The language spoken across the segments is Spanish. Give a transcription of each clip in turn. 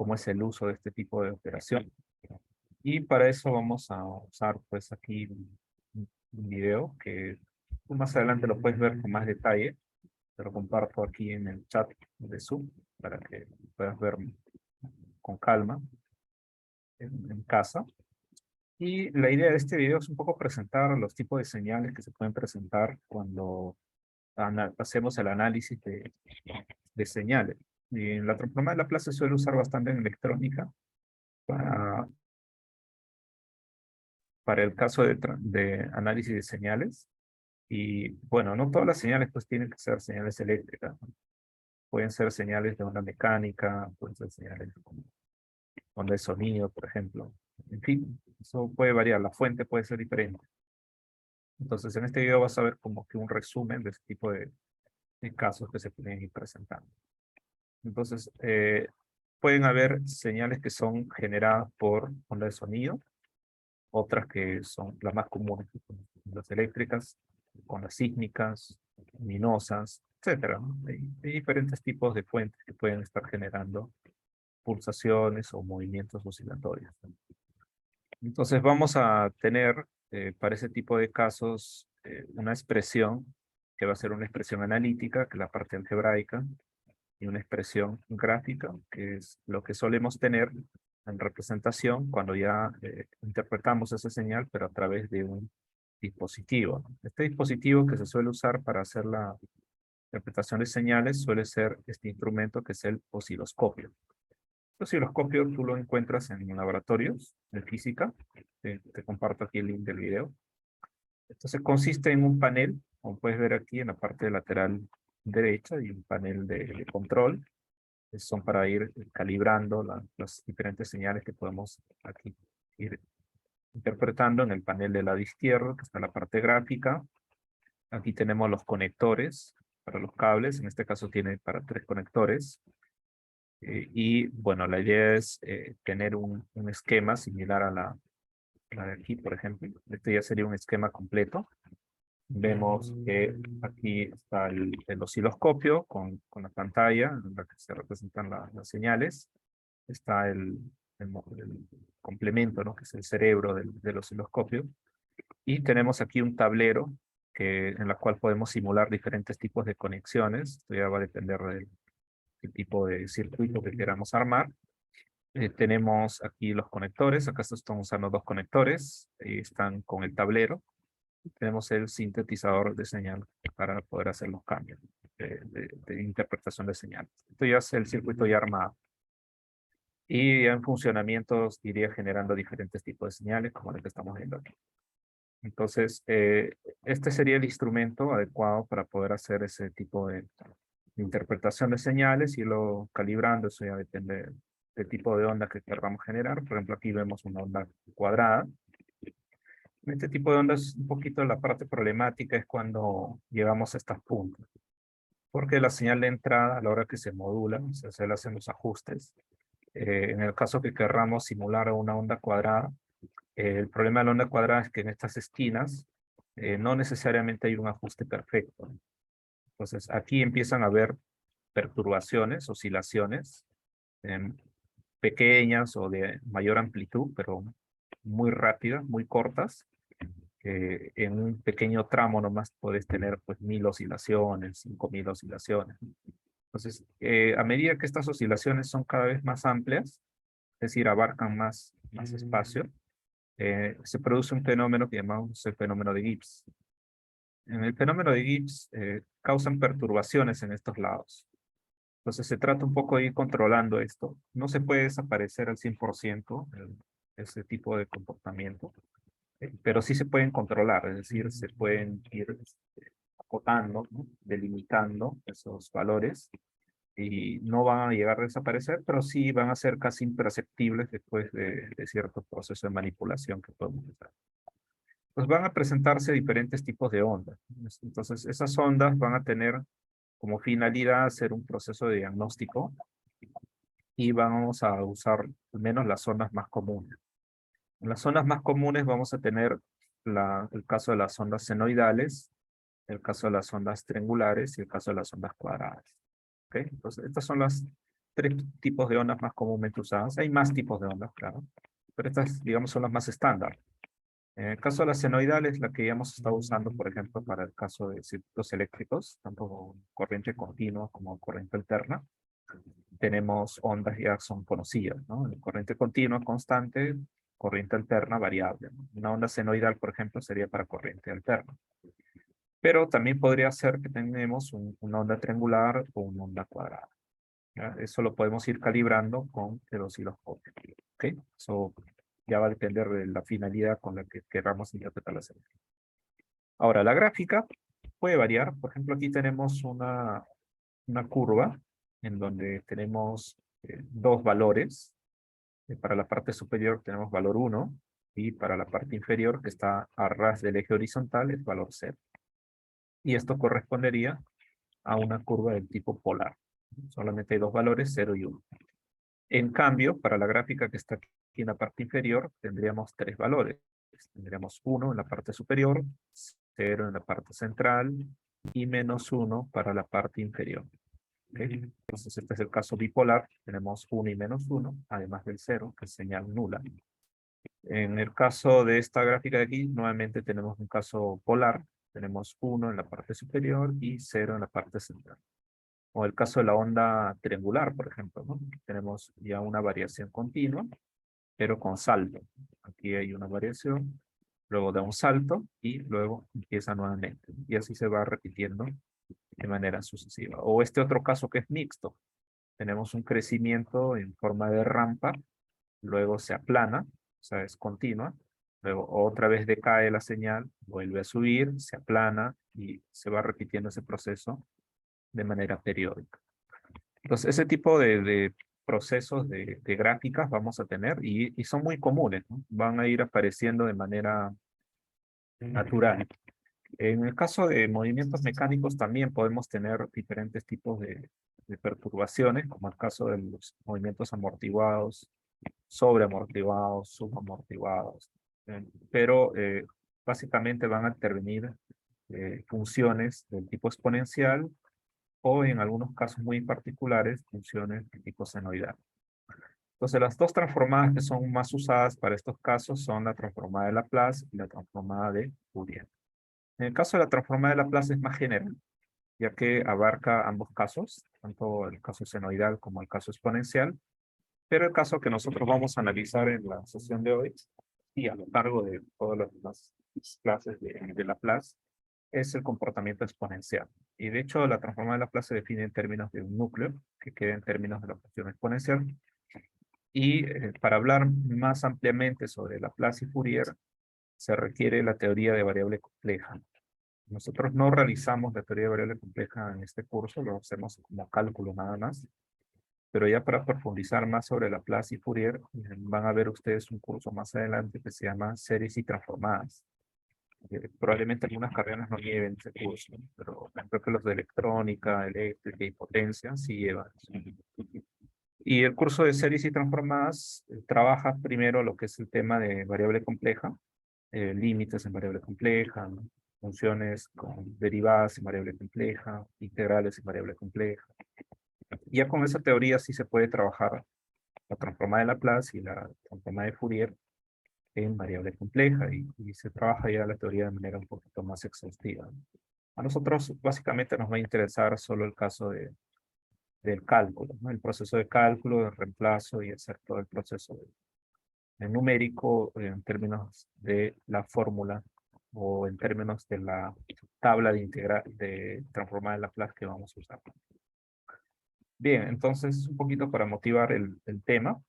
cómo es el uso de este tipo de operación. Y para eso vamos a usar pues aquí un video que tú más adelante lo puedes ver con más detalle. Te lo comparto aquí en el chat de Zoom para que puedas ver con calma en casa. Y la idea de este video es un poco presentar los tipos de señales que se pueden presentar cuando hacemos el análisis de señales. Y en la transformada de Laplace se suele usar bastante en electrónica para, para el caso de análisis de señales. Y bueno, no todas las señales pues tienen que ser señales eléctricas, ¿no? Pueden ser señales de onda mecánica, pueden ser señales como onda de sonido, por ejemplo. En fin, eso puede variar, la fuente puede ser diferente. Entonces, en este video vas a ver como que un resumen de este tipo de casos que se pueden ir presentando. Entonces, pueden haber señales que son generadas por onda de sonido, otras que son las más comunes, que son las eléctricas, con las sísmicas, luminosas, etcétera, ¿no? Hay diferentes tipos de fuentes que pueden estar generando pulsaciones o movimientos oscilatorios, ¿no? Entonces vamos a tener para ese tipo de casos una expresión que va a ser una expresión analítica, que es la parte algebraica, y una expresión gráfica, que es lo que solemos tener en representación cuando ya interpretamos esa señal, pero a través de un dispositivo, ¿no? Este dispositivo que se suele usar para hacer la interpretación de señales suele ser este instrumento que es el osciloscopio. El osciloscopio tú lo encuentras en laboratorios de física. Te comparto aquí el link del video. Entonces consiste en un panel, como puedes ver aquí en la parte lateral derecha, y un panel de control. Son para ir calibrando las diferentes señales que podemos aquí ir interpretando en el panel del lado izquierdo, que está la parte gráfica. Aquí tenemos los conectores para los cables. En este caso tiene para 3 conectores. Y bueno, la idea es tener un esquema similar a la de aquí, por ejemplo. Este ya sería un esquema completo. Vemos que aquí está el osciloscopio con la pantalla en la que se representan las señales. Está el complemento, ¿no? Que es el cerebro del osciloscopio. Y tenemos aquí un tablero en la cual podemos simular diferentes tipos de conexiones. Esto ya va a depender del tipo de circuito que queramos armar. Tenemos aquí los conectores. Acá estamos usando 2 conectores. Están con el tablero. Tenemos el sintetizador de señal para poder hacer los cambios de interpretación de señales. Esto ya es el circuito ya armado. Y en funcionamientos iría generando diferentes tipos de señales, como el que estamos viendo aquí. Entonces, este sería el instrumento adecuado para poder hacer ese tipo de interpretación de señales, y irlo calibrando. Eso ya depende del tipo de onda que queramos generar. Por ejemplo, aquí vemos una onda cuadrada. En este tipo de ondas, un poquito la parte problemática es cuando llegamos a estas puntas, porque la señal de entrada, a la hora que se modula, se le hacen los ajustes. En el caso que querramos simular una onda cuadrada, el problema de la onda cuadrada es que en estas esquinas no necesariamente hay un ajuste perfecto. Entonces aquí empiezan a haber perturbaciones, oscilaciones pequeñas o de mayor amplitud, pero muy rápidas, muy cortas. En un pequeño tramo nomás puedes tener pues 1000 oscilaciones, 5000 oscilaciones. Entonces, a medida que estas oscilaciones son cada vez más amplias, es decir, abarcan más espacio, se produce un fenómeno que llamamos el fenómeno de Gibbs. En el fenómeno de Gibbs causan perturbaciones en estos lados. Entonces se trata un poco de ir controlando esto. No se puede desaparecer al 100% ese tipo de comportamiento, pero sí se pueden controlar, es decir, se pueden ir acotando, ¿no? Delimitando esos valores, y no van a llegar a desaparecer, pero sí van a ser casi imperceptibles después de cierto proceso de manipulación que podemos hacer. Pues van a presentarse diferentes tipos de ondas. Entonces, esas ondas van a tener como finalidad hacer un proceso de diagnóstico, y vamos a usar al menos las ondas más comunes. En las ondas más comunes vamos a tener el caso de las ondas senoidales, el caso de las ondas triangulares y el caso de las ondas cuadradas. ¿Okay? Entonces, estas son las tres tipos de ondas más comúnmente usadas. Hay más tipos de ondas, claro, pero estas, digamos, son las más estándar. En el caso de las senoidales, la que ya hemos estado usando, por ejemplo, para el caso de circuitos eléctricos, tanto corriente continua como corriente alterna, tenemos ondas ya son conocidas, ¿no? Corriente continua constante, corriente alterna variable, ¿no? Una onda senoidal, por ejemplo, sería para corriente alterna. Pero también podría ser que tenemos una onda triangular o una onda cuadrada. ¿Ya? Eso lo podemos ir calibrando con el osciloscopio. ¿Ok? Eso ya va a depender de la finalidad con la que queramos interpretar la señal. Ahora, la gráfica puede variar. Por ejemplo, aquí tenemos una curva en donde tenemos dos valores. Para la parte superior tenemos valor 1 y para la parte inferior, que está a ras del eje horizontal, es valor 0. Y esto correspondería a una curva del tipo polar. Solamente hay dos valores, 0 y 1. En cambio, para la gráfica que está aquí en la parte inferior, tendríamos tres valores. Tendríamos 1 en la parte superior, 0 en la parte central y menos 1 para la parte inferior. ¿Okay? Entonces, este es el caso bipolar. Tenemos 1 y menos 1, además del 0, que es señal nula. En el caso de esta gráfica de aquí, nuevamente tenemos un caso polar. Tenemos 1 en la parte superior y 0 en la parte central. O el caso de la onda triangular, por ejemplo, ¿no? Tenemos ya una variación continua, pero con salto. Aquí hay una variación, luego da un salto y luego empieza nuevamente. Y así se va repitiendo de manera sucesiva. O este otro caso que es mixto. Tenemos un crecimiento en forma de rampa, luego se aplana, o sea, es continua. Luego otra vez decae la señal, vuelve a subir, se aplana y se va repitiendo ese proceso de manera periódica. Entonces, ese tipo de procesos de gráficas vamos a tener y son muy comunes, ¿no? Van a ir apareciendo de manera natural. En el caso de movimientos mecánicos también podemos tener diferentes tipos de perturbaciones, como el caso de los movimientos amortiguados, sobreamortiguados, subamortiguados. Pero básicamente van a intervenir funciones del tipo exponencial o en algunos casos muy particulares, funciones de tipo senoidal. Entonces, las dos transformadas que son más usadas para estos casos son la transformada de Laplace y la transformada de Fourier. En el caso de la transformada de Laplace es más general, ya que abarca ambos casos, tanto el caso senoidal como el caso exponencial, pero el caso que nosotros vamos a analizar en la sesión de hoy y a lo largo de todas las clases de Laplace es el comportamiento exponencial. Y de hecho, la transformada de Laplace se define en términos de un núcleo, que queda en términos de la función exponencial. Y para hablar más ampliamente sobre Laplace y Fourier, se requiere la teoría de variable compleja. Nosotros no realizamos la teoría de variable compleja en este curso, lo hacemos como cálculo nada más. Pero ya para profundizar más sobre Laplace y Fourier, van a ver ustedes un curso más adelante que se llama Series y Transformadas. Probablemente algunas carreras no lleven ese curso, pero creo que los de electrónica, eléctrica y potencia sí llevan. Y el curso de series y transformadas trabaja primero lo que es el tema de variable compleja, límites en variable compleja, ¿no? Funciones con derivadas en variable compleja, integrales en variable compleja. Y ya con esa teoría sí se puede trabajar la transformada de Laplace y la transformada de Fourier en variable compleja y se trabaja ya la teoría de manera un poquito más exhaustiva. A nosotros básicamente nos va a interesar solo el caso del cálculo, ¿no? El proceso de cálculo, de reemplazo y hacer todo el proceso de numérico en términos de la fórmula o en términos de la tabla de transformada de Laplace que vamos a usar. Bien, entonces un poquito para motivar el tema.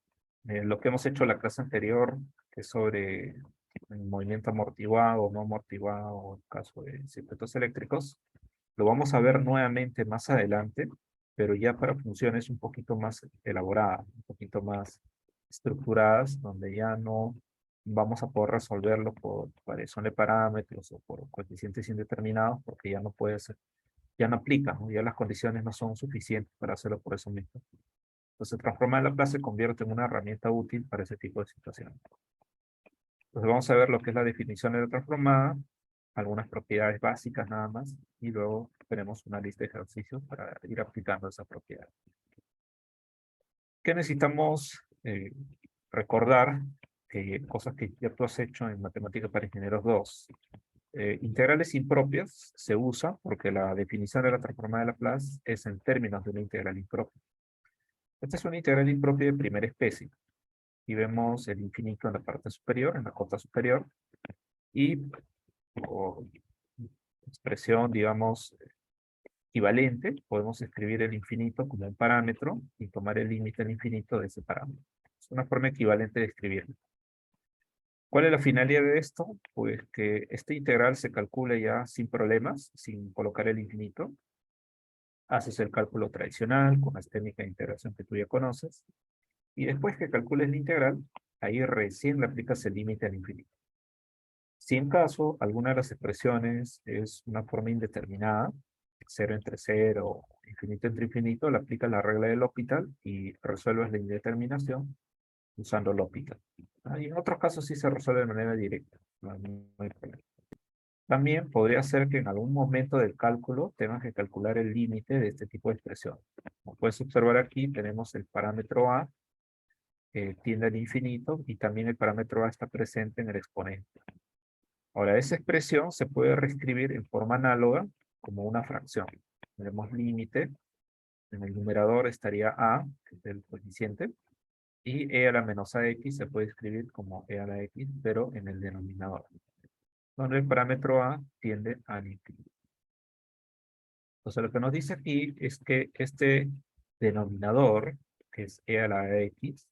Lo que hemos hecho en la clase anterior, que es sobre el movimiento amortiguado o no amortiguado, en caso de circuitos eléctricos, lo vamos a ver nuevamente más adelante, pero ya para funciones un poquito más elaboradas, un poquito más estructuradas, donde ya no vamos a poder resolverlo por variación de parámetros o por coeficientes indeterminados, porque ya no puede ser, ya no aplica, ¿no? Ya las condiciones no son suficientes para hacerlo por eso mismo. Entonces, transformar la Laplace se convierte en una herramienta útil para ese tipo de situaciones. Entonces, vamos a ver lo que es la definición de la transformada, algunas propiedades básicas nada más, y luego tenemos una lista de ejercicios para ir aplicando esa propiedad. ¿Qué necesitamos recordar? Que cosas que ya tú has hecho en Matemáticas para Ingenieros 2. Integrales impropias se usa porque la definición de la transformada de Laplace es en términos de una integral impropia. Esta es una integral impropia de primera especie. Y vemos el infinito en la parte superior, en la cota superior, y por expresión, digamos, equivalente, podemos escribir el infinito como un parámetro y tomar el límite al infinito de ese parámetro. Es una forma equivalente de escribirlo. ¿Cuál es la finalidad de esto? Pues que este integral se calcule ya sin problemas, sin colocar el infinito. Haces el cálculo tradicional con las técnicas de integración que tú ya conoces. Y después que calcules la integral, ahí recién le aplicas el límite al infinito. Si en caso alguna de las expresiones es una forma indeterminada, 0 entre 0, infinito entre infinito, le aplicas la regla del L'Hopital y resuelves la indeterminación usando L'Hopital. Y en otros casos sí se resuelve de manera directa. No hay problema. También podría ser que en algún momento del cálculo tengas que calcular el límite de este tipo de expresión. Como puedes observar aquí, tenemos el parámetro a, que tiende al infinito, y también el parámetro a está presente en el exponente. Ahora, esa expresión se puede reescribir en forma análoga como una fracción. Tenemos límite, en el numerador estaría a, que es el coeficiente, y e a la menos ax se puede escribir como e a la x, pero en el denominador, donde el parámetro a tiende al infinito. Entonces, lo que nos dice aquí es que este denominador, que es e a la x,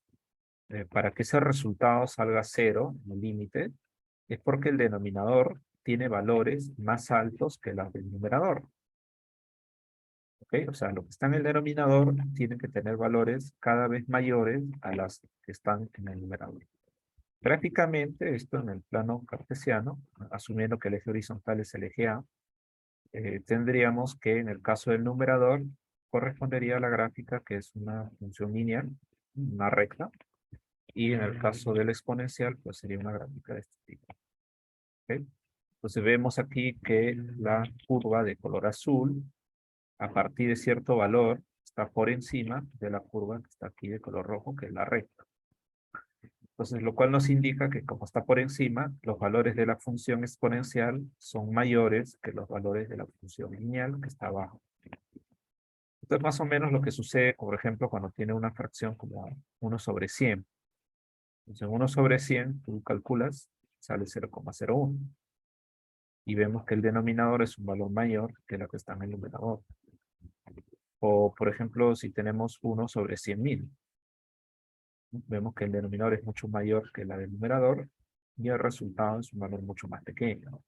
para que ese resultado salga 0 en el límite, es porque el denominador tiene valores más altos que los del numerador. ¿Ok? O sea, lo que está en el denominador tiene que tener valores cada vez mayores a las que están en el numerador. Gráficamente, esto en el plano cartesiano, asumiendo que el eje horizontal es el eje A, tendríamos que en el caso del numerador correspondería a la gráfica que es una función lineal, una recta, y en el caso del exponencial, pues sería una gráfica de este tipo. ¿Ok? Entonces vemos aquí que la curva de color azul, a partir de cierto valor, está por encima de la curva que está aquí de color rojo, que es la recta. Entonces, lo cual nos indica que como está por encima, los valores de la función exponencial son mayores que los valores de la función lineal que está abajo. Esto es más o menos lo que sucede, por ejemplo, cuando tiene una fracción como 1 sobre 100. Entonces, 1 sobre 100, tú calculas, sale 0,01. Y vemos que el denominador es un valor mayor que lo que está en el numerador. O, por ejemplo, si tenemos 1 sobre 100.000, vemos que el denominador es mucho mayor que la del numerador y el resultado es un valor mucho más pequeño.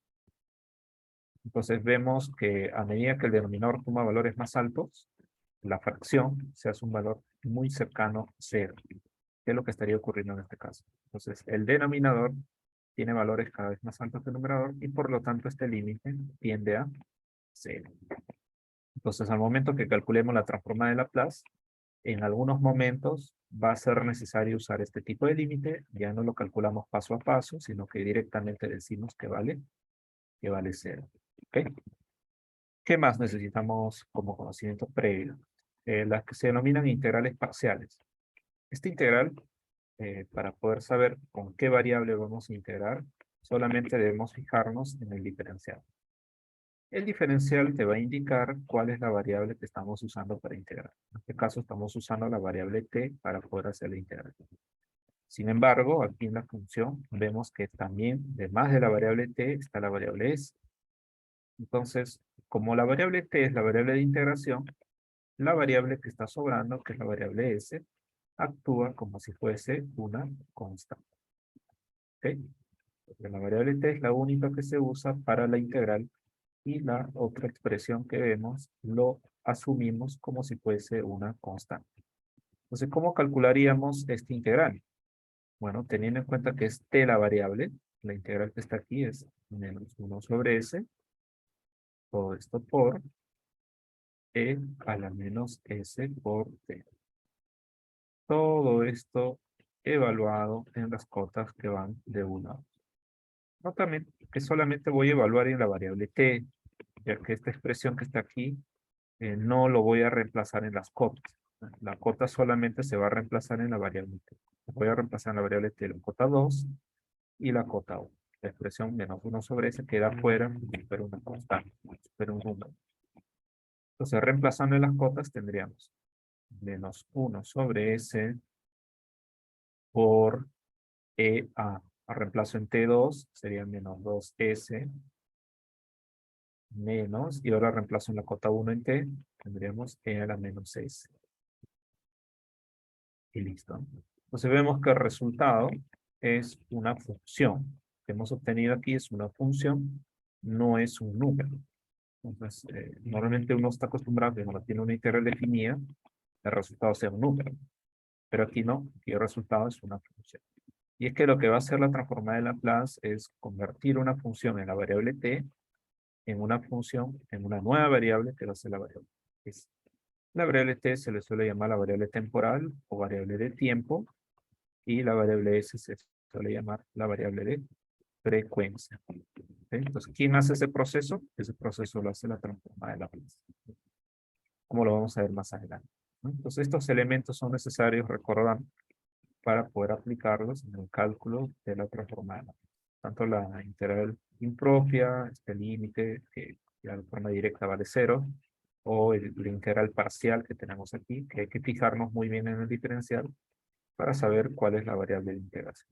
Entonces vemos que a medida que el denominador toma valores más altos, la fracción se hace un valor muy cercano a 0, que es lo que estaría ocurriendo en este caso. Entonces el denominador tiene valores cada vez más altos que el numerador y por lo tanto este límite tiende a 0. Entonces al momento que calculemos la transformada de Laplace, en algunos momentos va a ser necesario usar este tipo de límite. Ya no lo calculamos paso a paso, sino que directamente decimos que vale 0. ¿Ok? ¿Qué más necesitamos como conocimiento previo? Las que se denominan integrales parciales. Esta integral, para poder saber con qué variable vamos a integrar, solamente debemos fijarnos en el diferencial. El diferencial te va a indicar cuál es la variable que estamos usando para integrar. En este caso estamos usando la variable t para poder hacer la integral. Sin embargo, aquí en la función vemos que también, además de la variable t, está la variable s. Entonces, como la variable t es la variable de integración, la variable que está sobrando, que es la variable s, actúa como si fuese una constante. ¿Ok? Porque la variable t es la única que se usa para la integral y la otra expresión que vemos lo asumimos como si fuese una constante. Entonces, ¿cómo calcularíamos este integral? Bueno, teniendo en cuenta que es t la variable, la integral que está aquí es menos 1 sobre s, todo esto por e a la menos s por t. Todo esto evaluado en las cotas que van de 1 a 2. Nótame que solamente voy a evaluar en la variable t, ya que esta expresión que está aquí no lo voy a reemplazar en las cotas. La cota solamente se va a reemplazar en la variable t. Voy a reemplazar en la variable t la cota 2 y la cota 1. La expresión menos 1 sobre s queda fuera, pero una constante, pero un número. Entonces, reemplazando en las cotas tendríamos menos 1 sobre s por EA. A reemplazo en T2 sería menos 2S menos, y ahora reemplazo en la cota 1 en T, tendríamos E a la menos S. Y listo. Entonces vemos que el resultado es una función. Que hemos obtenido aquí es una función, no es un número. Entonces, normalmente uno está acostumbrado que cuando tiene una integral definida, el resultado sea un número. Pero aquí no, aquí el resultado es una función. Y es que lo que va a hacer la transformada de Laplace es convertir una función en la variable t en una función, en una nueva variable que va a ser la variable s. La variable t se le suele llamar la variable temporal o variable de tiempo, y la variable s se suele llamar la variable de frecuencia. ¿Ok? Entonces, ¿quién hace ese proceso? Ese proceso lo hace la transformada de Laplace, como lo vamos a ver más adelante, ¿no? Entonces, estos elementos son necesarios recordar para poder aplicarlos en el cálculo de la transformada. Tanto la integral impropia, este límite, que ya de forma directa vale 0, o la integral parcial que tenemos aquí, que hay que fijarnos muy bien en el diferencial para saber cuál es la variable de integración.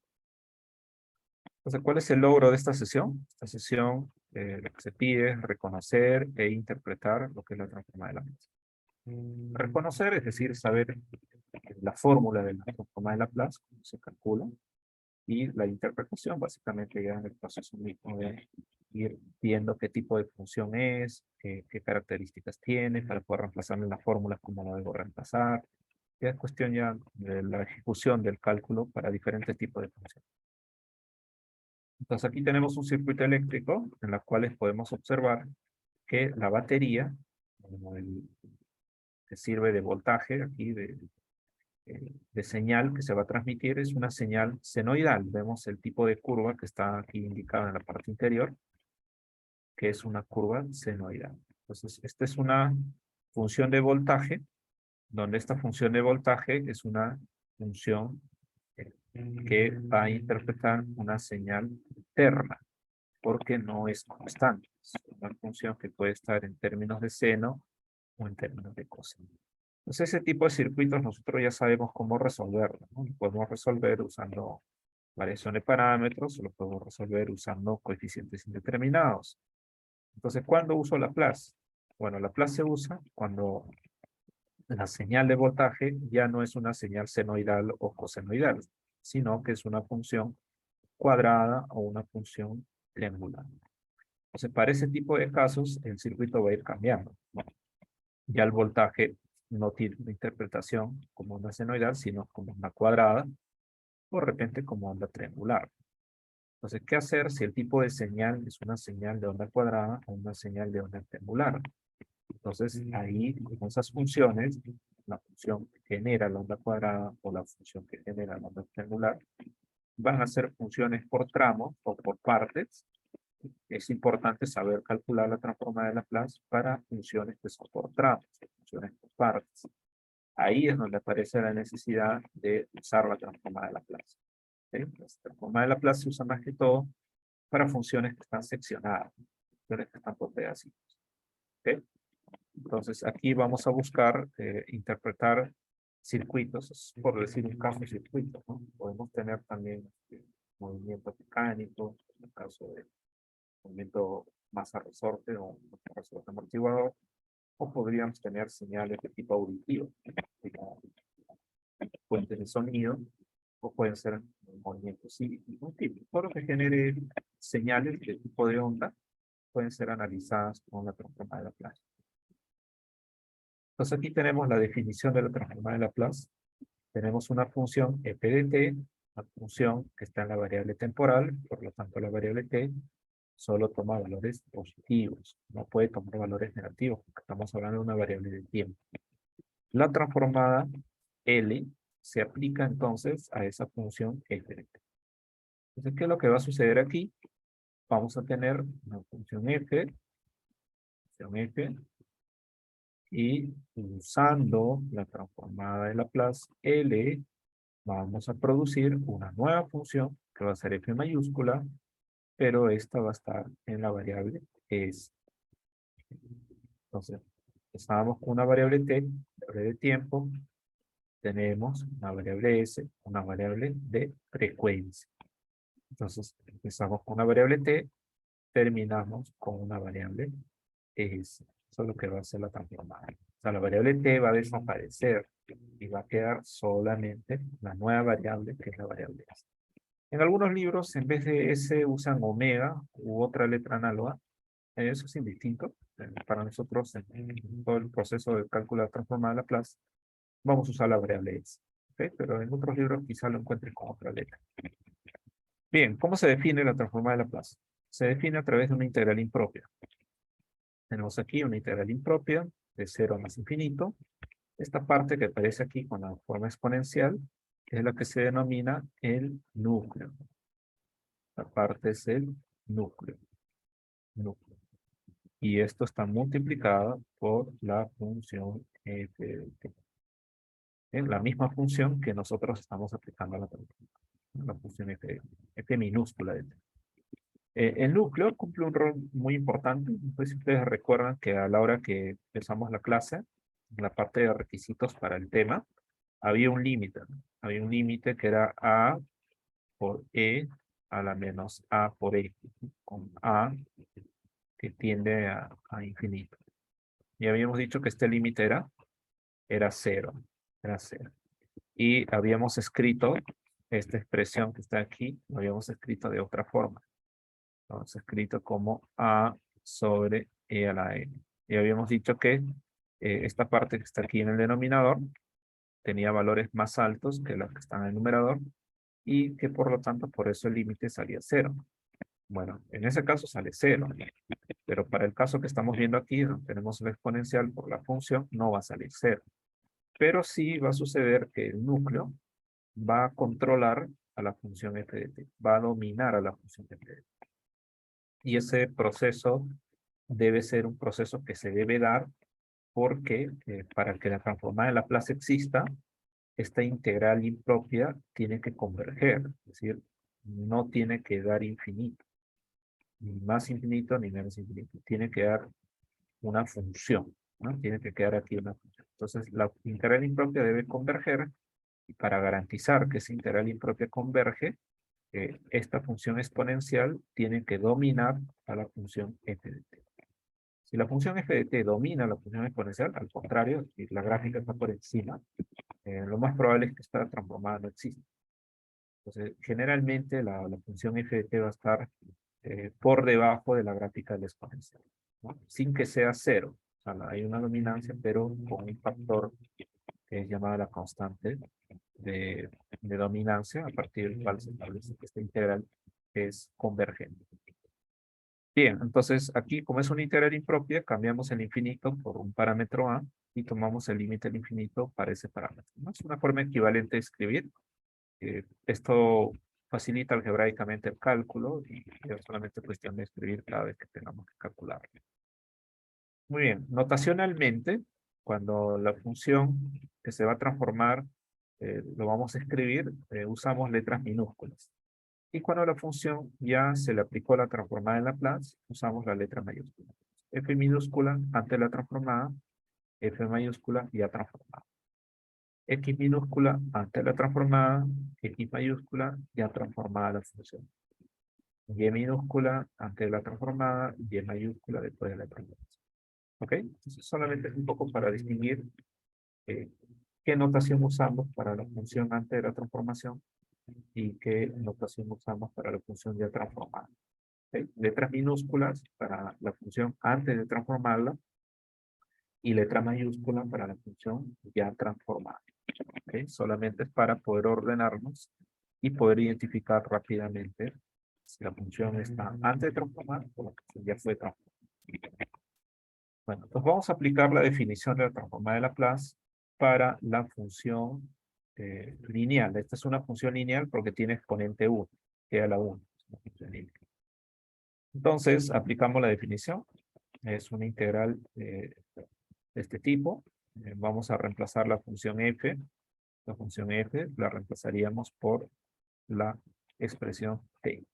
Entonces, ¿cuál es el logro de esta sesión? Esta sesión, lo que se pide es reconocer e interpretar lo que es la transformada de Laplace. Reconocer, es decir, saber la fórmula de la transformada de Laplace, cómo se calcula, y la interpretación, básicamente ya en el proceso mismo de ir viendo qué tipo de función es, qué características tiene, para poder reemplazarlo en las fórmulas, cómo lo debo reemplazar. Ya es cuestión ya de la ejecución del cálculo para diferentes tipos de funciones. Entonces aquí tenemos un circuito eléctrico en el cual podemos observar que la batería, que sirve de voltaje aquí, de señal que se va a transmitir, es una señal senoidal. Vemos el tipo de curva que está aquí indicada en la parte inferior, que es una curva senoidal. Entonces, esta es una función de voltaje, donde esta función de voltaje es una función que va a interpretar una señal terna, porque no es constante. Es una función que puede estar en términos de seno o en términos de coseno. Entonces, ese tipo de circuitos nosotros ya sabemos cómo resolverlo, ¿no? Lo podemos resolver usando variación de parámetros, o lo podemos resolver usando coeficientes indeterminados. Entonces, ¿cuándo uso Laplace? Bueno, Laplace se usa cuando la señal de voltaje ya no es una señal senoidal o cosenoidal, sino que es una función cuadrada o una función triangular. Entonces, para ese tipo de casos, el circuito va a ir cambiando, ¿no? Ya el voltaje no tiene una interpretación como una senoidal, sino como una cuadrada, o de repente como onda triangular. Entonces, ¿qué hacer si el tipo de señal es una señal de onda cuadrada o una señal de onda triangular? Entonces, ahí, con esas funciones, la función que genera la onda cuadrada o la función que genera la onda triangular, van a ser funciones por tramos o por partes. Es importante saber calcular la transformada de Laplace para funciones que son por tramos, funciones por partes. Ahí es donde aparece la necesidad de usar la transformada de Laplace. ¿Sí? La transformada de Laplace se usa más que todo para funciones que están seccionadas, funciones que están por pedacitos. ¿Sí? Entonces aquí vamos a buscar interpretar circuitos, por decir un caso de circuito, ¿no? Podemos tener también movimiento mecánico, en el caso de movimiento masa resorte o resorte amortiguador, o podríamos tener señales de tipo auditivo, como fuentes de sonido, o pueden ser movimientos psíquicos. Todo lo que genere señales de tipo de onda pueden ser analizadas con la transformada de Laplace. Entonces aquí tenemos la definición de la transformada de Laplace. Tenemos una función f de t, una función que está en la variable temporal, por lo tanto la variable t solo toma valores positivos, no puede tomar valores negativos, porque estamos hablando de una variable de tiempo. La transformada L se aplica entonces a esa función f de t. Entonces, ¿qué es lo que va a suceder aquí? Vamos a tener una función f Y usando la transformada de Laplace L, vamos a producir una nueva función que va a ser f mayúscula, pero esta va a estar en la variable s. Entonces, estábamos con una variable t, variable de tiempo, tenemos una variable s, una variable de frecuencia. Entonces, empezamos con una variable t, terminamos con una variable s. Eso es lo que va a ser la transformada. O sea, la variable t va a desaparecer y va a quedar solamente la nueva variable, que es la variable s. En algunos libros, en vez de s, usan omega u otra letra análoga. Eso es indistinto. Para nosotros, en todo el proceso de cálculo de transformada de Laplace, vamos a usar la variable s. ¿Okay? Pero en otros libros quizá lo encuentres con otra letra. Bien, ¿cómo se define la transformada de Laplace? Se define a través de una integral impropia. Tenemos aquí una integral impropia de 0 más infinito. Esta parte que aparece aquí con la forma exponencial es la que se denomina el núcleo. La parte es el núcleo. Núcleo. Y esto está multiplicado por la función f de t. Es la misma función que nosotros estamos aplicando a la función f minúscula de t. El núcleo cumple un rol muy importante. No sé si ustedes recuerdan que a la hora que empezamos la clase, en la parte de requisitos para el tema, había un límite, ¿no? Había un límite que era a por e a la menos a por e, con a que tiende a infinito. Y habíamos dicho que este límite era cero. Era cero. Y habíamos escrito esta expresión que está aquí, lo habíamos escrito de otra forma. Lo hemos escrito como a sobre e a la n. Y habíamos dicho que esta parte que está aquí en el denominador tenía valores más altos que los que están en el numerador y que por lo tanto por eso el límite salía cero. Bueno, en ese caso sale cero, pero para el caso que estamos viendo aquí, donde tenemos la exponencial por la función, no va a salir cero. Pero sí va a suceder que el núcleo va a controlar a la función f de t, va a dominar a la función f de t. Y ese proceso debe ser un proceso que se debe dar porque para que la transformada de Laplace exista, esta integral impropia tiene que converger, es decir, no tiene que dar infinito, ni más infinito ni menos infinito, tiene que dar una función, ¿no? Tiene que quedar aquí una función. Entonces, la integral impropia debe converger y para garantizar que esa integral impropia converge, esta función exponencial tiene que dominar a la función f de t. Si la función f de t domina a la función exponencial, al contrario, si la gráfica está por encima, lo más probable es que esta transformada no exista. Entonces, generalmente la función f de t va a estar por debajo de la gráfica del exponencial, ¿no? Sin que sea cero. O sea, hay una dominancia, pero con un factor que es llamada la constante de dominancia, a partir del cual se establece que esta integral es convergente. Bien, entonces aquí, como es una integral impropia, cambiamos el infinito por un parámetro a y tomamos el límite del infinito para ese parámetro, ¿no? Es una forma equivalente de escribir. Esto facilita algebraicamente el cálculo y es solamente cuestión de escribir cada vez que tengamos que calcular. Muy bien, notacionalmente, cuando la función que se va a transformar lo vamos a escribir, usamos letras minúsculas. Y cuando la función ya se le aplicó la transformada en Laplace, usamos la letra mayúscula. F minúscula ante la transformada, F mayúscula ya transformada. X minúscula ante la transformada, X mayúscula ya transformada la función. Y minúscula ante la transformada, Y mayúscula después de la transformación. ¿Ok? Entonces solamente un poco para distinguir qué notación usamos para la función antes de la transformación y qué notación usamos para la función ya transformada. ¿Okay? Letras minúsculas para la función antes de transformarla y letra mayúscula para la función ya transformada. ¿Okay? Solamente es para poder ordenarnos y poder identificar rápidamente si la función está antes de transformar o la función ya fue transformada. Bueno, entonces vamos a aplicar la definición de la transformada de Laplace para la función lineal. Esta es una función lineal porque tiene exponente 1, queda la 1. Es una función lineal. Entonces, aplicamos la definición. Es una integral de este tipo. Vamos a reemplazar la función f. La función f la reemplazaríamos por la expresión t.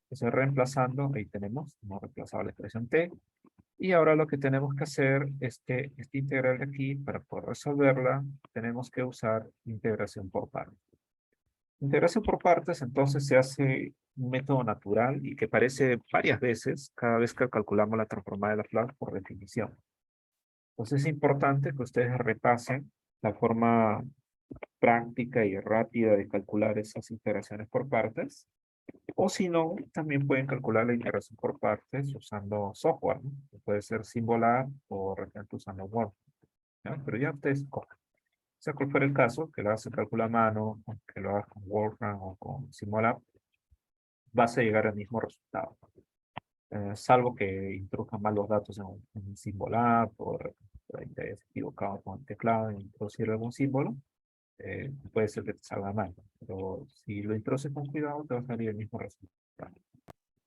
Entonces, reemplazando, ahí hemos reemplazado la expresión t. Y ahora lo que tenemos que hacer es que esta integral de aquí, para poder resolverla, tenemos que usar integración por partes. Integración por partes, entonces, se hace un método natural y que aparece varias veces cada vez que calculamos la transformada de Laplace por definición. Entonces, es importante que ustedes repasen la forma práctica y rápida de calcular esas integraciones por partes. O si no, también pueden calcular la integración por partes usando software, ¿no? Puede ser Symbolab o de repente usando Word, ¿no? Pero ya ustedes escogen. O sea, cual fuera el caso, que lo hagas cálculo a mano, o que lo hagas con Wolfram o con Symbolab, vas a llegar al mismo resultado. Salvo que introduzcan mal los datos en Symbolab, o por ahí te hayas equivocado con el teclado en introducir algún símbolo, puede ser que te salga mal. Pero si lo introduces con cuidado, te va a salir el mismo resultado.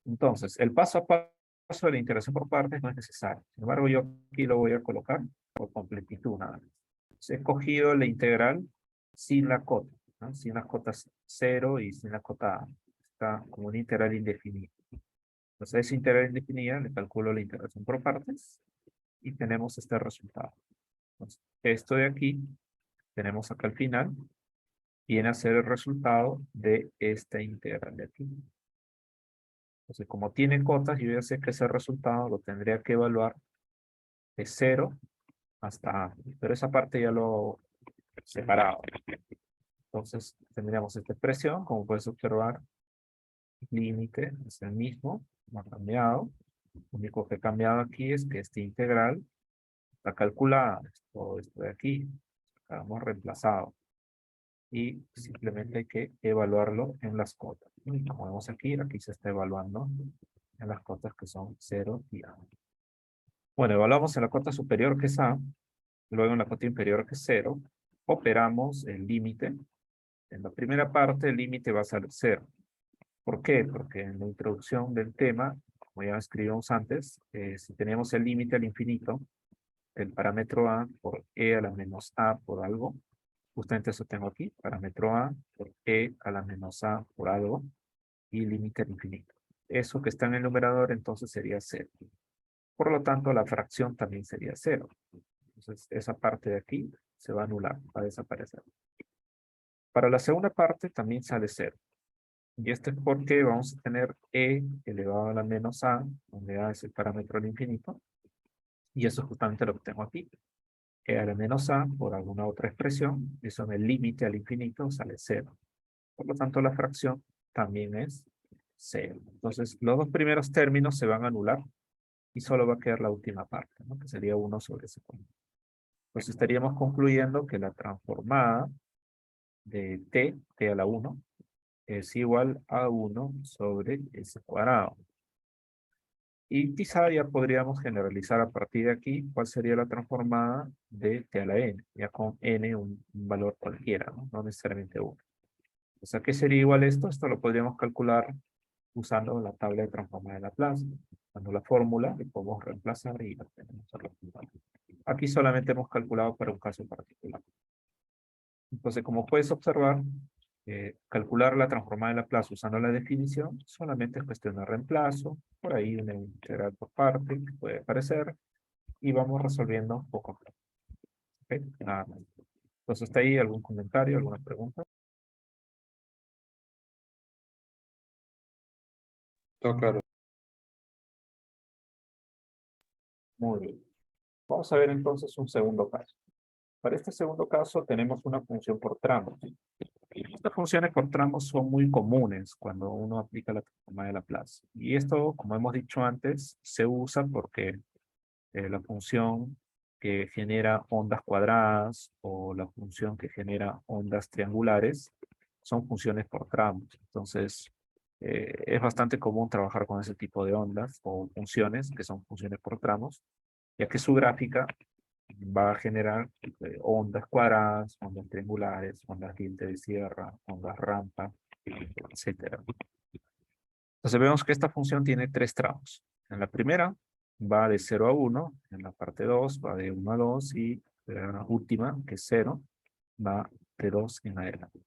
Entonces, el paso a paso de la integración por partes no es necesario. Sin embargo, yo aquí lo voy a colocar por completitud nada más. He escogido la integral sin la cota, ¿no? Sin las cotas 0 y sin la cota A. Está como una integral indefinida. Entonces, a esa integral indefinida le calculo la integración por partes y tenemos este resultado. Entonces, esto de aquí, tenemos acá al final, viene a ser el resultado de esta integral de aquí. Entonces, como tiene cotas, yo ya sé que ese resultado lo tendría que evaluar de 0 hasta A. Pero esa parte ya lo he separado. Entonces, tendríamos esta expresión, como puedes observar, límite es el mismo, no ha cambiado. Lo único que ha cambiado aquí es que esta integral está calculada. Todo esto de aquí, la hemos reemplazado. Y simplemente hay que evaluarlo en las cotas. Y como vemos aquí, aquí se está evaluando en las cotas que son 0 y A. Bueno, evaluamos en la cota superior que es A, luego en la cota inferior que es 0, operamos el límite. En la primera parte el límite va a ser 0. ¿Por qué? Porque en la introducción del tema, como ya escribimos antes, si tenemos el límite al infinito, el parámetro A por E a la menos A por algo, justamente eso tengo aquí, parámetro A por E a la menos A por algo, y límite al infinito. Eso que está en el numerador entonces sería 0. Por lo tanto, la fracción también sería 0. Entonces, esa parte de aquí se va a anular, va a desaparecer. Para la segunda parte también sale 0. Y esto es porque vamos a tener e elevado a la menos a, donde a es el parámetro al infinito. Y eso es justamente lo que tengo aquí. E a la menos a por alguna otra expresión, eso en el límite al infinito sale 0. Por lo tanto, la fracción también es 0. Entonces, los dos primeros términos se van a anular y solo va a quedar la última parte, ¿no? Que sería 1 sobre ese punto. Pues estaríamos concluyendo que la transformada de t a la 1, es igual a 1 sobre s cuadrado. Y quizá ya podríamos generalizar a partir de aquí cuál sería la transformada de t a la n, ya con n un valor cualquiera, ¿no? No necesariamente 1. O sea, ¿qué sería igual esto? Esto lo podríamos calcular usando la tabla de transformada de Laplace. Usando la fórmula, le podemos reemplazar y la tenemos al resultado. Aquí solamente hemos calculado para un caso particular. Entonces, como puedes observar, calcular la transformada de Laplace usando la definición solamente es cuestión de reemplazo, por ahí una integral por parte que puede aparecer, y vamos resolviendo poco a poco. ¿Ok? Nada más. Entonces, ¿está ahí algún comentario, alguna pregunta? Todo claro. Muy bien. Vamos a ver entonces un segundo caso. Para este segundo caso tenemos una función por tramos. Estas funciones por tramos son muy comunes cuando uno aplica la transformada de Laplace. Y esto, como hemos dicho antes, se usa porque la función que genera ondas cuadradas o la función que genera ondas triangulares son funciones por tramos. Entonces, es bastante común trabajar con ese tipo de ondas o funciones que son funciones por tramos, ya que su gráfica va a generar ondas cuadradas, ondas triangulares, ondas diente de sierra, ondas rampa, etcétera. Entonces vemos que esta función tiene tres tramos. En la primera va de 0 a 1, en la parte 2 va de 1 a 2 y la última, que es 0, va de 2 en adelante.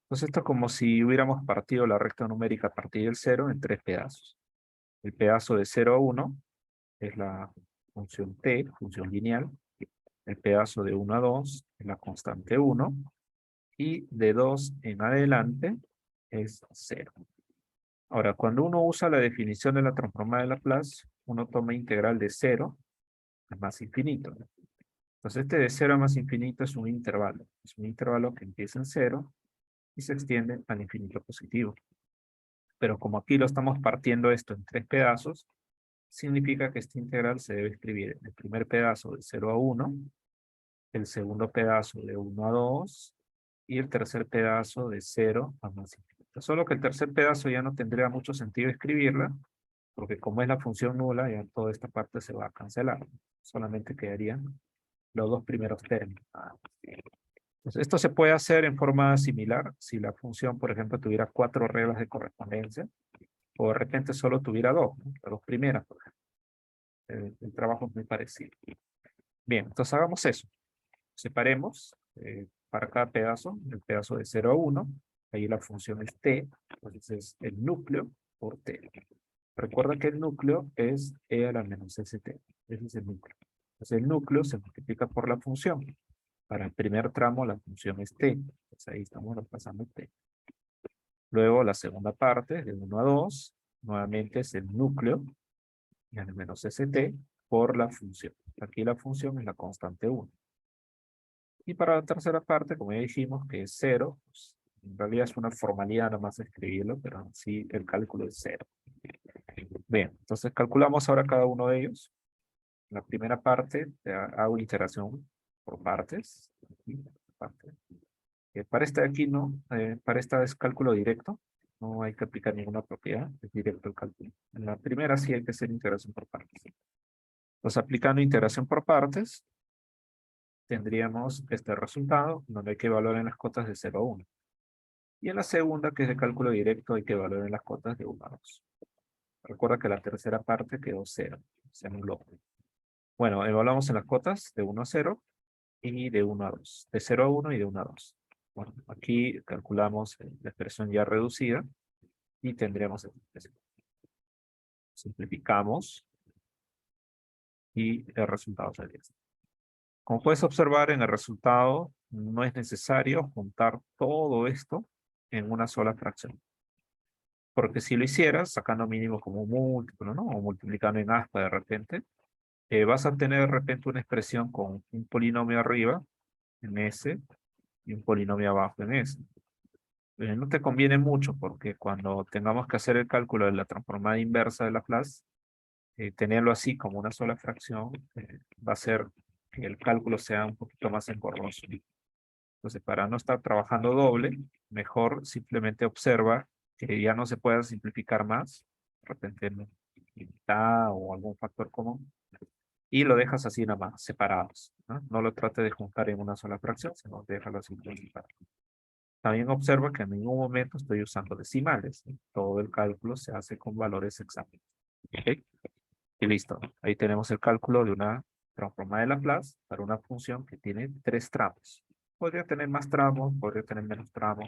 Entonces esto es como si hubiéramos partido la recta numérica a partir del 0 en 3 pedazos. El pedazo de 0 a 1 es la función t, función lineal. El pedazo de 1 a 2 es la constante 1. Y de 2 en adelante es 0. Ahora, cuando uno usa la definición de la transformada de Laplace, uno toma integral de 0 a más infinito. Entonces, este de 0 a más infinito es un intervalo. Es un intervalo que empieza en 0 y se extiende al infinito positivo. Pero como aquí lo estamos partiendo esto en 3 pedazos, significa que este integral se debe escribir el primer pedazo de 0 a 1, el segundo pedazo de 1 a 2 y el tercer pedazo de 0 a más infinito. Solo que el tercer pedazo ya no tendría mucho sentido escribirla, porque como es la función nula, ya toda esta parte se va a cancelar. Solamente quedarían los dos primeros términos. Entonces, esto se puede hacer en forma similar si la función, por ejemplo, tuviera 4 reglas de correspondencia, o de repente solo tuviera 2, ¿no? Las dos primeras, por ejemplo. El trabajo es muy parecido. Bien, entonces hagamos eso. Separemos para cada pedazo, el pedazo de 0 a 1, ahí la función es t, entonces es el núcleo por t. Recuerda que el núcleo es e a la menos st, ese es el núcleo. Entonces el núcleo se multiplica por la función. Para el primer tramo la función es t, entonces ahí estamos reemplazando t. Luego la segunda parte, de 1 a 2, nuevamente es el núcleo, e a la menos st, por la función. Aquí la función es la constante 1. Y para la tercera parte, como ya dijimos, que es 0, pues, en realidad es una formalidad nomás escribirlo, pero sí el cálculo es 0. Bien, entonces calculamos ahora cada uno de ellos. La primera parte, hago iteración por partes. Para este de aquí no, para esta es cálculo directo, no hay que aplicar ninguna propiedad, es directo el cálculo. En la primera sí hay que hacer integración por partes. Entonces aplicando integración por partes, tendríamos este resultado, donde hay que evaluar en las cotas de 0 a 1. Y en la segunda, que es de cálculo directo, hay que evaluar en las cotas de 1 a 2. Recuerda que la tercera parte quedó 0, se anuló. Bueno, evaluamos en las cotas de 1 a 0 y de 1 a 2. De 0 a 1 y de 1 a 2. Bueno, aquí calculamos la expresión ya reducida y tendríamos esta expresión. Simplificamos y el resultado sería este. Como puedes observar en el resultado, no es necesario juntar todo esto en una sola fracción. Porque si lo hicieras, sacando mínimo como un múltiplo, ¿no? O multiplicando en aspa de repente, vas a tener de repente una expresión con un polinomio arriba, en S, y un polinomio abajo en S. No te conviene mucho porque cuando tengamos que hacer el cálculo de la transformada inversa de Laplace, tenerlo así como una sola fracción va a hacer que el cálculo sea un poquito más engorroso. Entonces, para no estar trabajando doble, mejor simplemente observa que ya no se pueda simplificar más, de repente en mitad o algún factor común, y lo dejas así nada más, separados, ¿no? No lo trates de juntar en una sola fracción, sino déjalo así separado. También observa que en ningún momento estoy usando decimales, ¿sí? Todo el cálculo se hace con valores exactos. ¿Ok? Y listo. Ahí tenemos el cálculo de una transformada de Laplace para una función que tiene 3 tramos. Podría tener más tramos, podría tener menos tramos.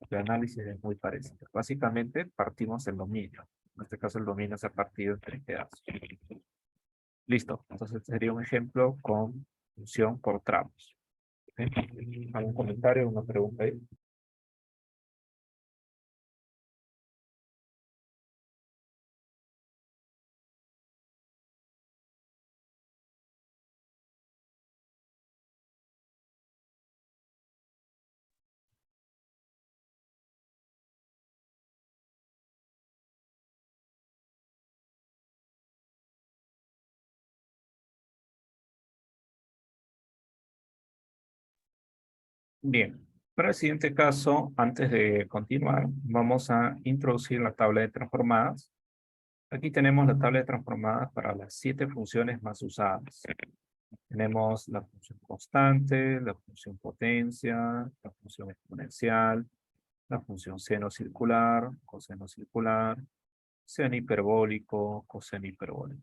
El análisis es muy parecido. Básicamente partimos del dominio. En este caso el dominio se ha partido en 3 pedazos. Listo. Entonces sería un ejemplo con función por tramos. ¿Ok? ¿Algún comentario, una pregunta ahí? Bien, para el siguiente caso, antes de continuar, vamos a introducir la tabla de transformadas. Aquí tenemos la tabla de transformadas para las 7 funciones más usadas. Tenemos la función constante, la función potencia, la función exponencial, la función seno circular, coseno circular, seno hiperbólico, coseno hiperbólico.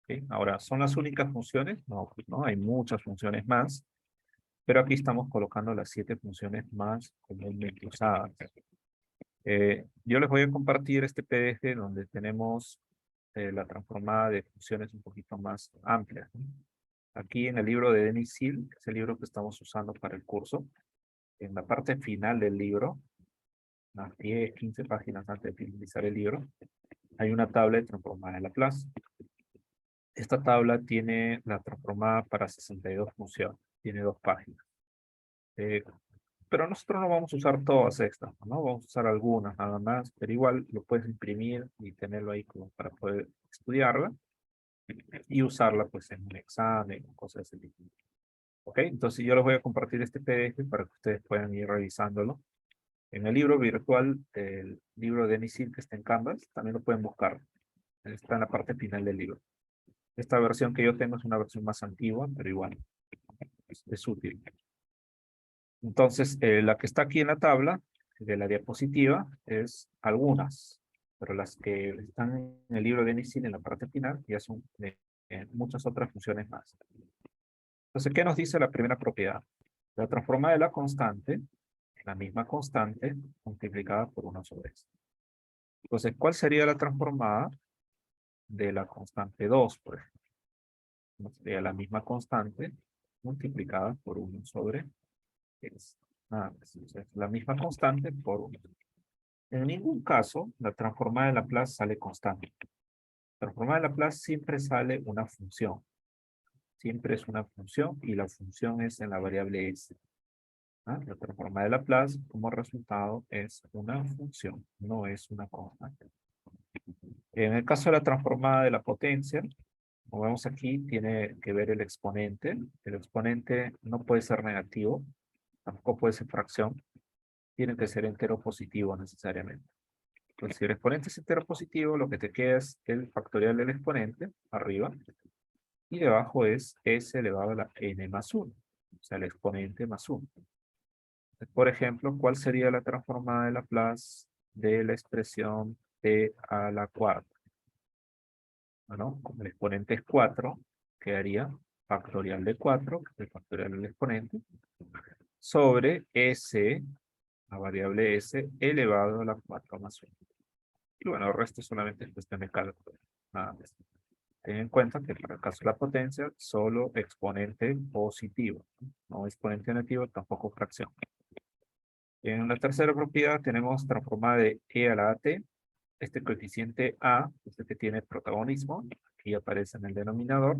¿Ok? Ahora, ¿son las únicas funciones? No, pues no, hay muchas funciones más, pero aquí estamos colocando las 7 funciones más comúnmente usadas. Yo les voy a compartir este PDF donde tenemos la transformada de funciones un poquito más amplia, ¿no? Aquí en el libro de Denis Seal, que es el libro que estamos usando para el curso, en la parte final del libro, unas 10, 15 páginas antes de finalizar el libro, hay una tabla de transformada de Laplace. Esta tabla tiene la transformada para 62 funciones, tiene 2 páginas. Eh, pero nosotros no vamos a usar todas estas, ¿no? Vamos a usar algunas nada más, pero igual lo puedes imprimir y tenerlo ahí como para poder estudiarla y usarla pues en un examen o cosas de ese tipo. ¿Ok? Entonces yo les voy a compartir este PDF para que ustedes puedan ir revisándolo. En el libro virtual, el libro de Nisil que está en Canvas, también lo pueden buscar. Está en la parte final del libro. Esta versión que yo tengo es una versión más antigua, pero igual es útil. Entonces, la que está aquí en la tabla de la diapositiva es algunas, pero las que están en el libro de Nisil en la parte final ya son muchas otras funciones más. Entonces, ¿qué nos dice la primera propiedad? La transformada de la constante, la misma constante, multiplicada por 1 sobre S. Entonces, ¿cuál sería la transformada de la constante 2, por ejemplo? Sería la misma constante multiplicada por 1 sobre S. Nada más. O sea, la misma constante por 1. En ningún caso, la transformada de Laplace sale constante. La transformada de Laplace siempre sale una función. Siempre es una función y la función es en la variable S. ¿Ah? La transformada de Laplace como resultado es una función, no es una constante. En el caso de la transformada de la potencia, como vemos aquí, tiene que ver el exponente. El exponente no puede ser negativo, tampoco puede ser fracción. Tiene que ser entero positivo necesariamente. Entonces, si el exponente es entero positivo, lo que te queda es el factorial del exponente, arriba, y debajo es s elevado a la n más 1, o sea, el exponente más 1. Por ejemplo, ¿cuál sería la transformada de Laplace de la expresión t a la cuarta? Bueno, como el exponente es 4, quedaría factorial de 4, que es el factorial del exponente, sobre s, la variable s, elevado a la 4 más 1. Y bueno, el resto solamente es cuestión de cálculo. Nada más. Ten en cuenta que para el caso de la potencia, solo exponente positivo, no exponente negativo, tampoco fracción. En la tercera propiedad tenemos transformada de e a la at. Este coeficiente a, este que tiene protagonismo, aquí aparece en el denominador,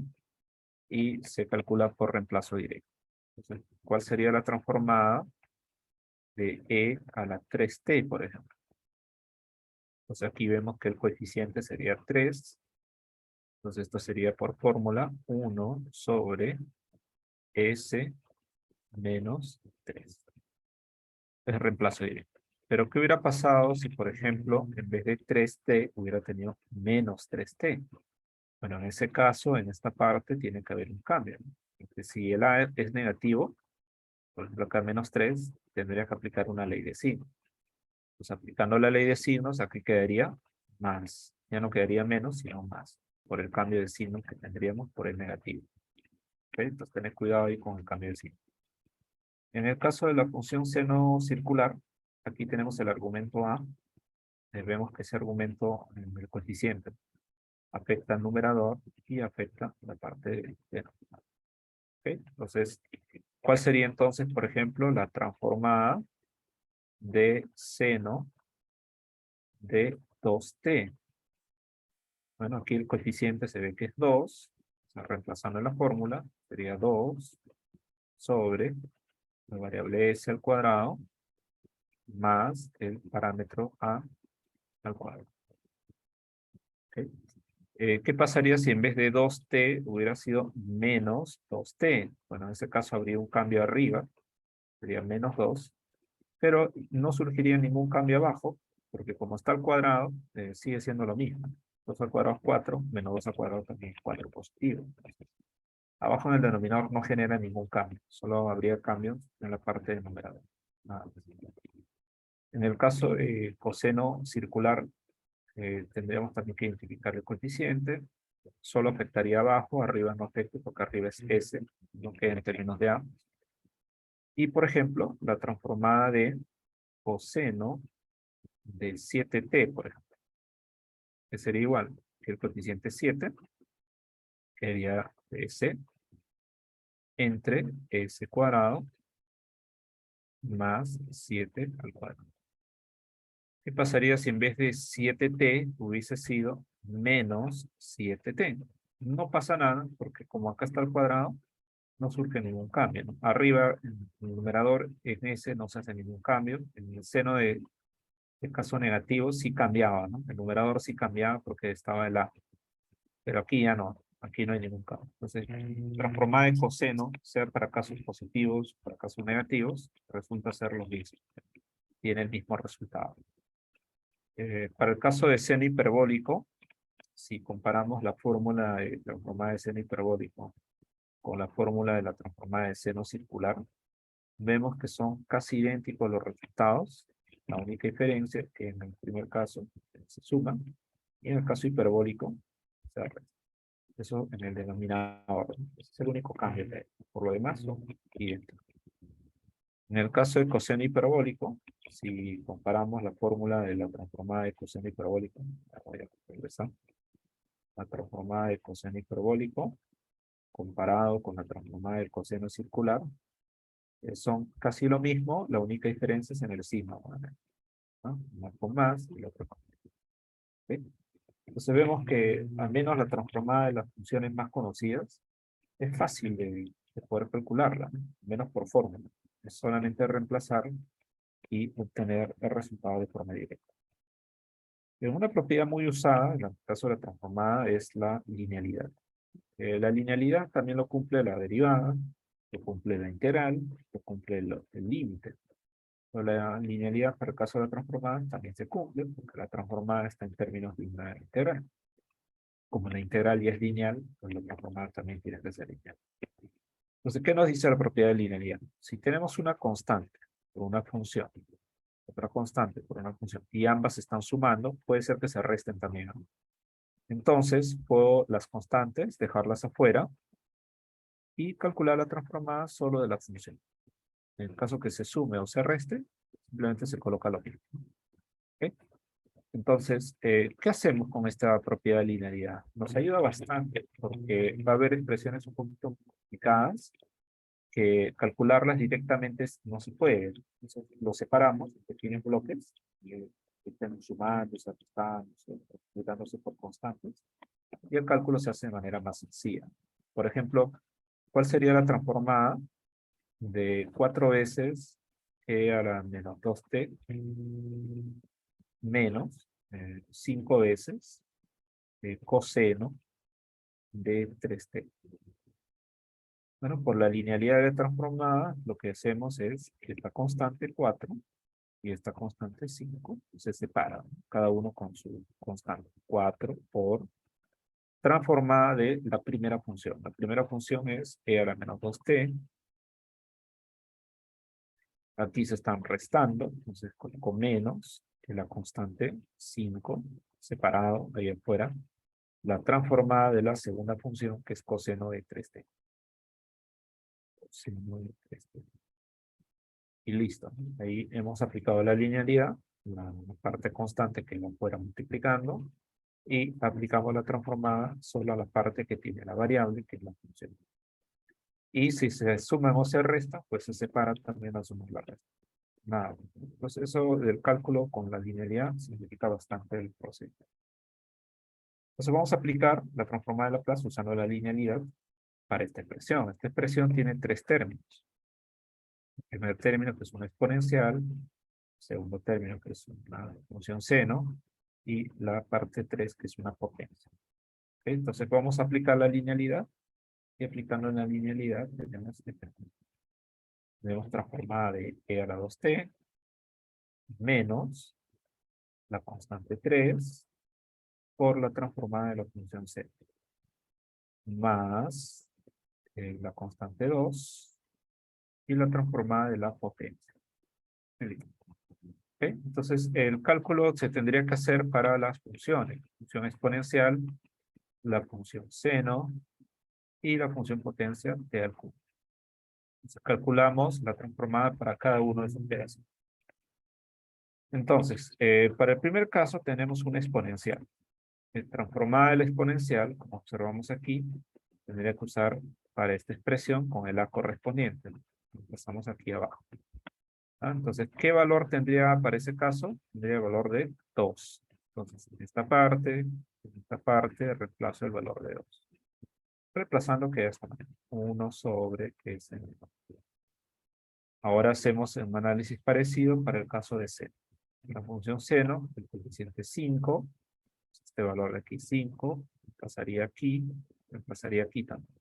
y se calcula por reemplazo directo. Entonces, ¿cuál sería la transformada de e a la 3t, por ejemplo? Entonces aquí vemos que el coeficiente sería 3. Entonces esto sería por fórmula 1 sobre s menos 3. Es reemplazo directo. Pero ¿qué hubiera pasado si, por ejemplo, en vez de 3t hubiera tenido menos 3t? Bueno, en ese caso, en esta parte, tiene que haber un cambio, ¿no? Porque si el a es negativo, por ejemplo, acá menos 3, tendría que aplicar una ley de signos. Pues aplicando la ley de signos, aquí quedaría más. Ya no quedaría menos, sino más. Por el cambio de signo que tendríamos por el negativo. ¿Ok? Entonces, tened cuidado ahí con el cambio de signo. En el caso de la función seno circular, aquí tenemos el argumento a. Vemos que ese argumento, el coeficiente, afecta al numerador y afecta la parte del denominador. ¿Ok? Entonces, ¿cuál sería entonces, por ejemplo, la transformada de seno de 2t? Bueno, aquí el coeficiente se ve que es 2. O sea, reemplazando en la fórmula, sería 2 sobre la variable s al cuadrado más el parámetro a al cuadrado. ¿Ok? ¿Qué pasaría si en vez de 2t hubiera sido menos 2t? Bueno, en ese caso habría un cambio arriba, sería menos 2, pero no surgiría ningún cambio abajo, porque como está al cuadrado, sigue siendo lo mismo. 2 al cuadrado es 4, menos 2 al cuadrado también es 4 positivo. Abajo en el denominador no genera ningún cambio, solo habría cambios en la parte del numerador. Nada más. En el caso de coseno circular, tendríamos también que identificar el coeficiente. solo afectaría abajo, arriba no afecta porque arriba es S, no queda en términos de A. Y por ejemplo, la transformada de coseno de 7t, por ejemplo, que sería igual que el coeficiente 7, que sería S entre S cuadrado más 7 al cuadrado. ¿Qué pasaría si en vez de 7t hubiese sido menos 7t? No pasa nada, porque como acá está el cuadrado, no surge ningún cambio, ¿no? Arriba, en el numerador, en ese no se hace ningún cambio. En el seno de caso negativo sí cambiaba, ¿no? El numerador sí cambiaba porque estaba el A. Pero aquí ya no. Aquí no hay ningún cambio. Entonces, transformada de coseno, sea para casos positivos, para casos negativos, resulta ser lo mismo. Tiene el mismo resultado. Para el caso de seno hiperbólico, si comparamos la fórmula de la transformada de seno hiperbólico con la fórmula de la transformada de seno circular, vemos que son casi idénticos los resultados. La única diferencia es que en el primer caso se suman y en el caso hiperbólico se restan. Eso en el denominador. Ese es el único cambio que hay. Por lo demás son idénticos. En el caso de coseno hiperbólico, si comparamos la fórmula de la transformada de coseno hiperbólico, voy a regresar. La transformada de coseno hiperbólico comparado con la transformada del coseno circular, son casi lo mismo, la única diferencia es en el signo, ¿no? Una con más y la otra con menos. ¿Sí? Entonces vemos que al menos la transformada de las funciones más conocidas es fácil de poder calcularla, ¿no? Menos por fórmula. Es solamente reemplazar y obtener el resultado de forma directa. Una propiedad muy usada en el caso de la transformada es la linealidad. La linealidad también lo cumple la derivada, lo cumple la integral, lo cumple el límite. Pero la linealidad para el caso de la transformada también se cumple, porque la transformada está en términos de una integral. Como la integral ya es lineal, pues la transformada también tiene que ser lineal. Entonces, ¿qué nos dice la propiedad de linealidad? Si tenemos una constante por una función, otra constante por una función, y ambas están sumando, puede ser que se resten también. Entonces, puedo las constantes dejarlas afuera y calcular la transformada solo de la función. En el caso que se sume o se reste, simplemente se coloca lo mismo. ¿Okay? Entonces, ¿qué hacemos con esta propiedad de linealidad? Nos ayuda bastante porque va a haber expresiones un poquito complicadas que calcularlas directamente no se puede. Entonces, lo separamos en pequeños bloques que estén sumando, restando, multiplicándose por constantes y el cálculo se hace de manera más sencilla. Por ejemplo, ¿cuál sería la transformada de 4 veces e a la menos 2t menos 5 veces coseno de 3t? Bueno, por la linealidad de la transformada, lo que hacemos es que esta constante 4 y esta constante 5 se separan, cada uno con su constante. 4 por transformada de la primera función. La primera función es e a la menos 2t. Aquí se están restando, entonces con menos que la constante 5, separado ahí afuera, la transformada de la segunda función, que es coseno de 3t. Coseno de 3t. Y listo. Ahí hemos aplicado la linealidad, la parte constante que no fuera multiplicando, y aplicamos la transformada solo a la parte que tiene la variable, que es la función. Y si se suman o se restan, pues se separan también al sumar la resta. Nada. Entonces eso del cálculo con la linealidad simplifica bastante el proceso. Entonces vamos a aplicar la transformada de Laplace usando la linealidad para esta expresión. Esta expresión tiene 3 términos. El primer término que es una exponencial, el segundo término que es una función seno, y la parte 3 que es una potencia. ¿Okay? Entonces vamos a aplicar la linealidad, y aplicando la linealidad tenemos transformada de e a la 2t menos la constante 3 por la transformada de la función z más la constante 2 y la transformada de la potencia. ¿Okay? Entonces, el cálculo se tendría que hacer para las funciones. Función exponencial la función seno y la función potencia t al cubo. Entonces, calculamos la transformada para cada uno de esos pedazos. Entonces, para el primer caso tenemos una exponencial. Transformada de la exponencial, como observamos aquí, tendría que usar para esta expresión con el a correspondiente. Empezamos aquí abajo. Entonces, ¿qué valor tendría para ese caso? Tendría el valor de 2. Entonces, en esta parte, reemplazo el valor de 2. Reemplazando que es 1 sobre ese. Ahora hacemos un análisis parecido para el caso de seno. La función seno, el coeficiente 5, este valor de aquí 5, reemplazaría aquí también.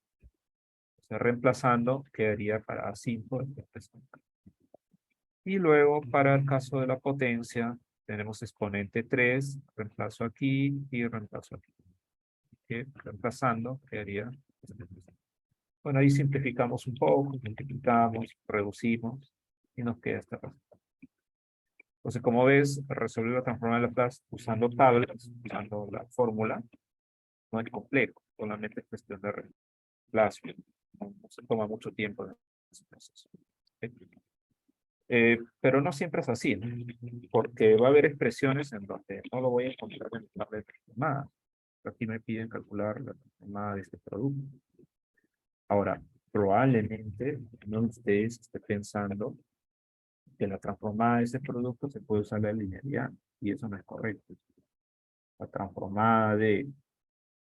O sea, reemplazando, quedaría para 5. Y luego, para el caso de la potencia, tenemos exponente 3, reemplazo aquí y reemplazo aquí. Reemplazando, quedaría. Bueno, ahí simplificamos un poco, multiplicamos, reducimos y nos queda esta respuesta. Entonces, como ves, resolver la transformada de Laplace usando tablas, usando la fórmula, no es complejo, solamente es cuestión de reemplazo. No se toma mucho tiempo en ese proceso. Pero no siempre es así, ¿no? Porque va a haber expresiones en donde no lo voy a encontrar en la tabla de transformada. Aquí me piden calcular la transformada de este producto. Ahora, probablemente uno de ustedes esté pensando que la transformada de ese producto se puede usar la linealidad, y eso no es correcto. La transformada de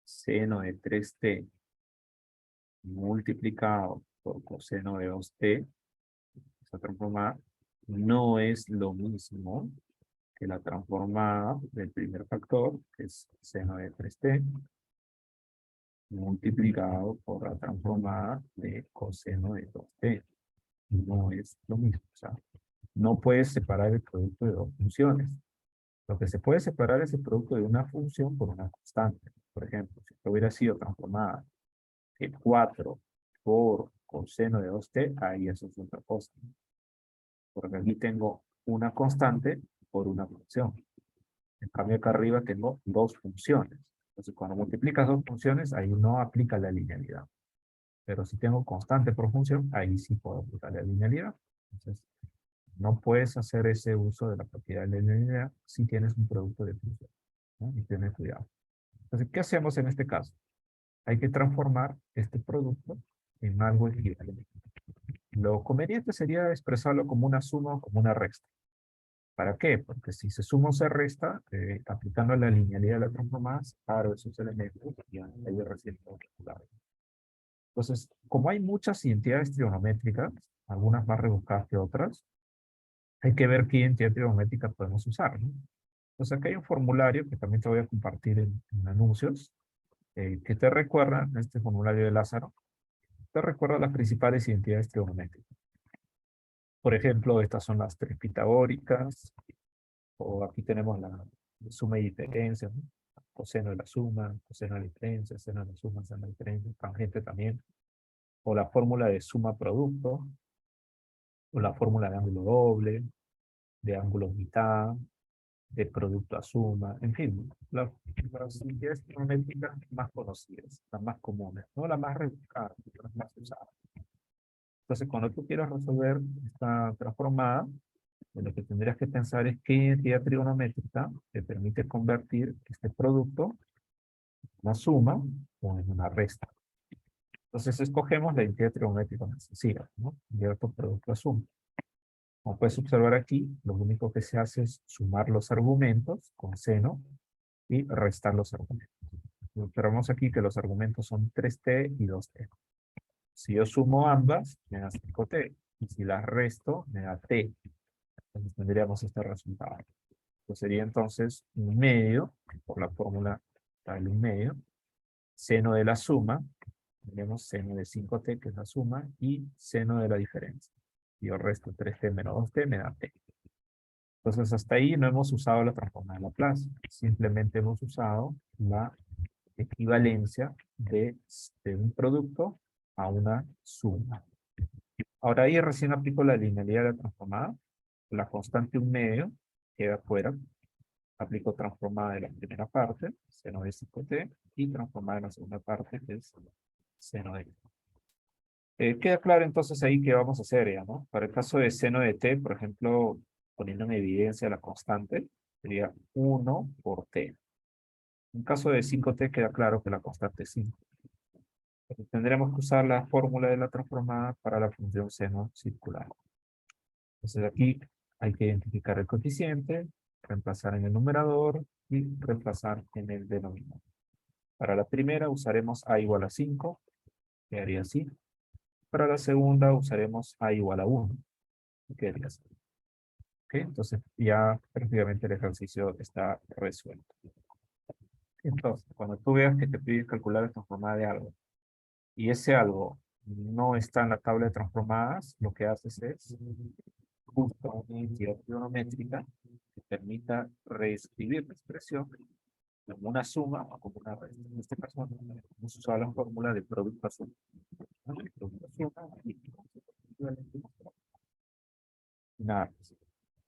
seno de 3t multiplicado por coseno de 2t, esa transformada no es lo mismo que la transformada del primer factor, que es seno de 3t, multiplicado por la transformada de coseno de 2t. No es lo mismo. O sea, no puedes separar el producto de dos funciones. Lo que se puede separar es el producto de una función por una constante. Por ejemplo, si esto hubiera sido transformada de 4 por coseno de 2t, ahí eso es otra cosa. Porque aquí tengo una constante por una función. En cambio, acá arriba tengo dos funciones. Entonces, cuando multiplicas dos funciones, ahí no aplica la linealidad. Pero si tengo constante por función, ahí sí puedo aplicar la linealidad. Entonces, no puedes hacer ese uso de la propiedad de la linealidad si tienes un producto de función, ¿no? Y tienes cuidado. Entonces, ¿qué hacemos en este caso? Hay que transformar este producto en algo equivalente. Lo conveniente sería expresarlo como una suma o como una resta. ¿Para qué? Porque si se suma o se resta, aplicando la linealidad de la transformada, separo esos elementos y ahí recién puedo calcular. Entonces, como hay muchas identidades trigonométricas, algunas más rebuscadas que otras, hay que ver qué identidad trigonométrica podemos usar, ¿no? Entonces, aquí hay un formulario que también te voy a compartir en anuncios, que te recuerda, este formulario de Lázaro, te recuerda las principales identidades trigonométricas. Por ejemplo, estas son las tres pitagóricas, o aquí tenemos la suma y diferencia, ¿no? Coseno de la suma, coseno de la diferencia, seno de la suma, seno de la diferencia, tangente también, o la fórmula de suma producto, o la fórmula de ángulo doble, de ángulo mitad, de producto a suma, en fin, las identidades trigonométricas más conocidas, las más comunes, no las más rebuscadas, las más usadas. Entonces, cuando tú quieras resolver esta transformada, lo que tendrías que pensar es qué identidad trigonométrica te permite convertir este producto en una suma o en una resta. Entonces, escogemos la identidad trigonométrica más sencilla, ¿no? Invierto producto a suma. Como puedes observar aquí, lo único que se hace es sumar los argumentos con seno y restar los argumentos. Observamos aquí que los argumentos son 3t y 2t. Si yo sumo ambas, me da 5t. Y si las resto, me da t. Entonces tendríamos este resultado. Esto sería entonces un medio, por la fórmula tal un medio, seno de la suma, tenemos seno de 5t, que es la suma, y seno de la diferencia. Yo resto 3t menos 2t, me da t. Entonces hasta ahí no hemos usado la transformada de Laplace, simplemente hemos usado la equivalencia de un producto a una suma. Ahora ahí recién aplico la linealidad de la transformada, la constante un medio queda fuera, Aplico transformada de la primera parte, seno de 5t, y transformada de la segunda parte, que es seno de t. Queda claro entonces ahí qué vamos a hacer ya, ¿no? Para el caso de seno de t, por ejemplo, poniendo en evidencia la constante, sería 1 por t. En caso de 5t queda claro que la constante es 5. Entonces, tendremos que usar la fórmula de la transformada para la función seno circular. Entonces aquí hay que identificar el coeficiente, reemplazar en el numerador y reemplazar en el denominador. Para la primera usaremos a igual a 5, quedaría así. Para la segunda usaremos a igual a 1, quedaría así. ¿Ok? Entonces ya prácticamente el ejercicio está resuelto. Entonces, cuando tú veas que te piden calcular la transformada de algo, y ese algo no está en la tabla de transformadas, lo que haces es buscar una entidad trigonométrica que permita reescribir la expresión como una suma o como una resta. En este caso, hemos usado la fórmula de producto a suma. ¿No? Producto a suma y nada más.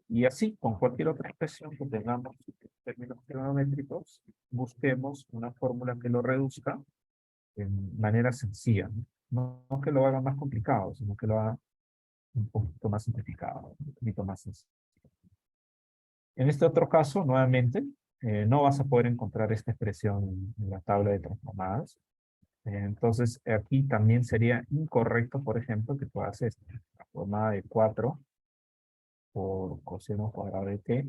Y así, con cualquier otra expresión que tengamos en términos trigonométricos, busquemos una fórmula que lo reduzca en manera sencilla. No que lo haga más complicado, sino que lo haga un poquito más simplificado, un poquito más sencillo. En este otro caso, nuevamente, no vas a poder encontrar esta expresión en la tabla de transformadas. Entonces, aquí también sería incorrecto, por ejemplo, que tú haces la transformada de 4 por coseno cuadrado de t.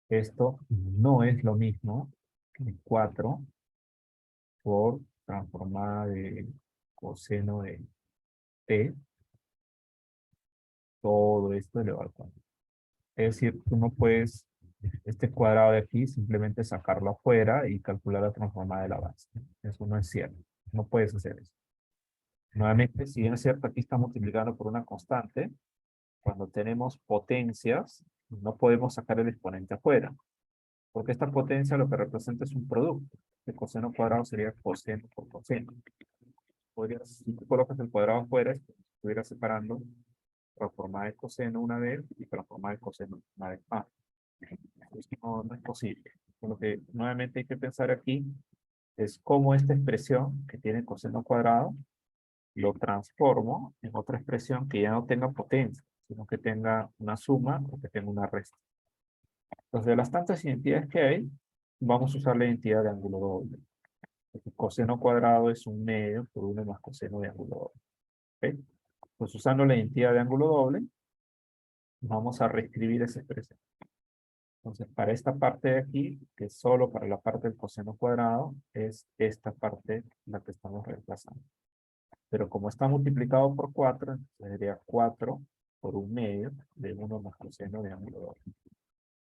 Esto no es lo mismo que 4 por transformada de coseno de t, todo esto elevado al cuadrado. Es decir, tú no puedes este cuadrado de aquí simplemente sacarlo afuera y calcular la transformada de la base. Eso no es cierto. No puedes hacer eso. Nuevamente, si bien es cierto, aquí está multiplicando por una constante, cuando tenemos potencias, no podemos sacar el exponente afuera. Porque esta potencia lo que representa es un producto. El coseno cuadrado sería coseno por coseno. Si tú colocas el cuadrado afuera, estuvieras separando transformada de coseno una vez y transformada de coseno una vez más. No es posible. Lo que nuevamente hay que pensar aquí es cómo esta expresión que tiene coseno cuadrado lo transformo en otra expresión que ya no tenga potencia, sino que tenga una suma o que tenga una resta. Entonces, de las tantas identidades que hay, vamos a usar la identidad de ángulo doble. Porque coseno cuadrado es un medio por 1 más coseno de ángulo doble. ¿Ok? Pues usando la identidad de ángulo doble, vamos a reescribir esa expresión. Entonces, para esta parte de aquí, que es solo para la parte del coseno cuadrado, es esta parte la que estamos reemplazando. Pero como está multiplicado por 4, entonces sería 4 por un medio de 1 más coseno de ángulo doble.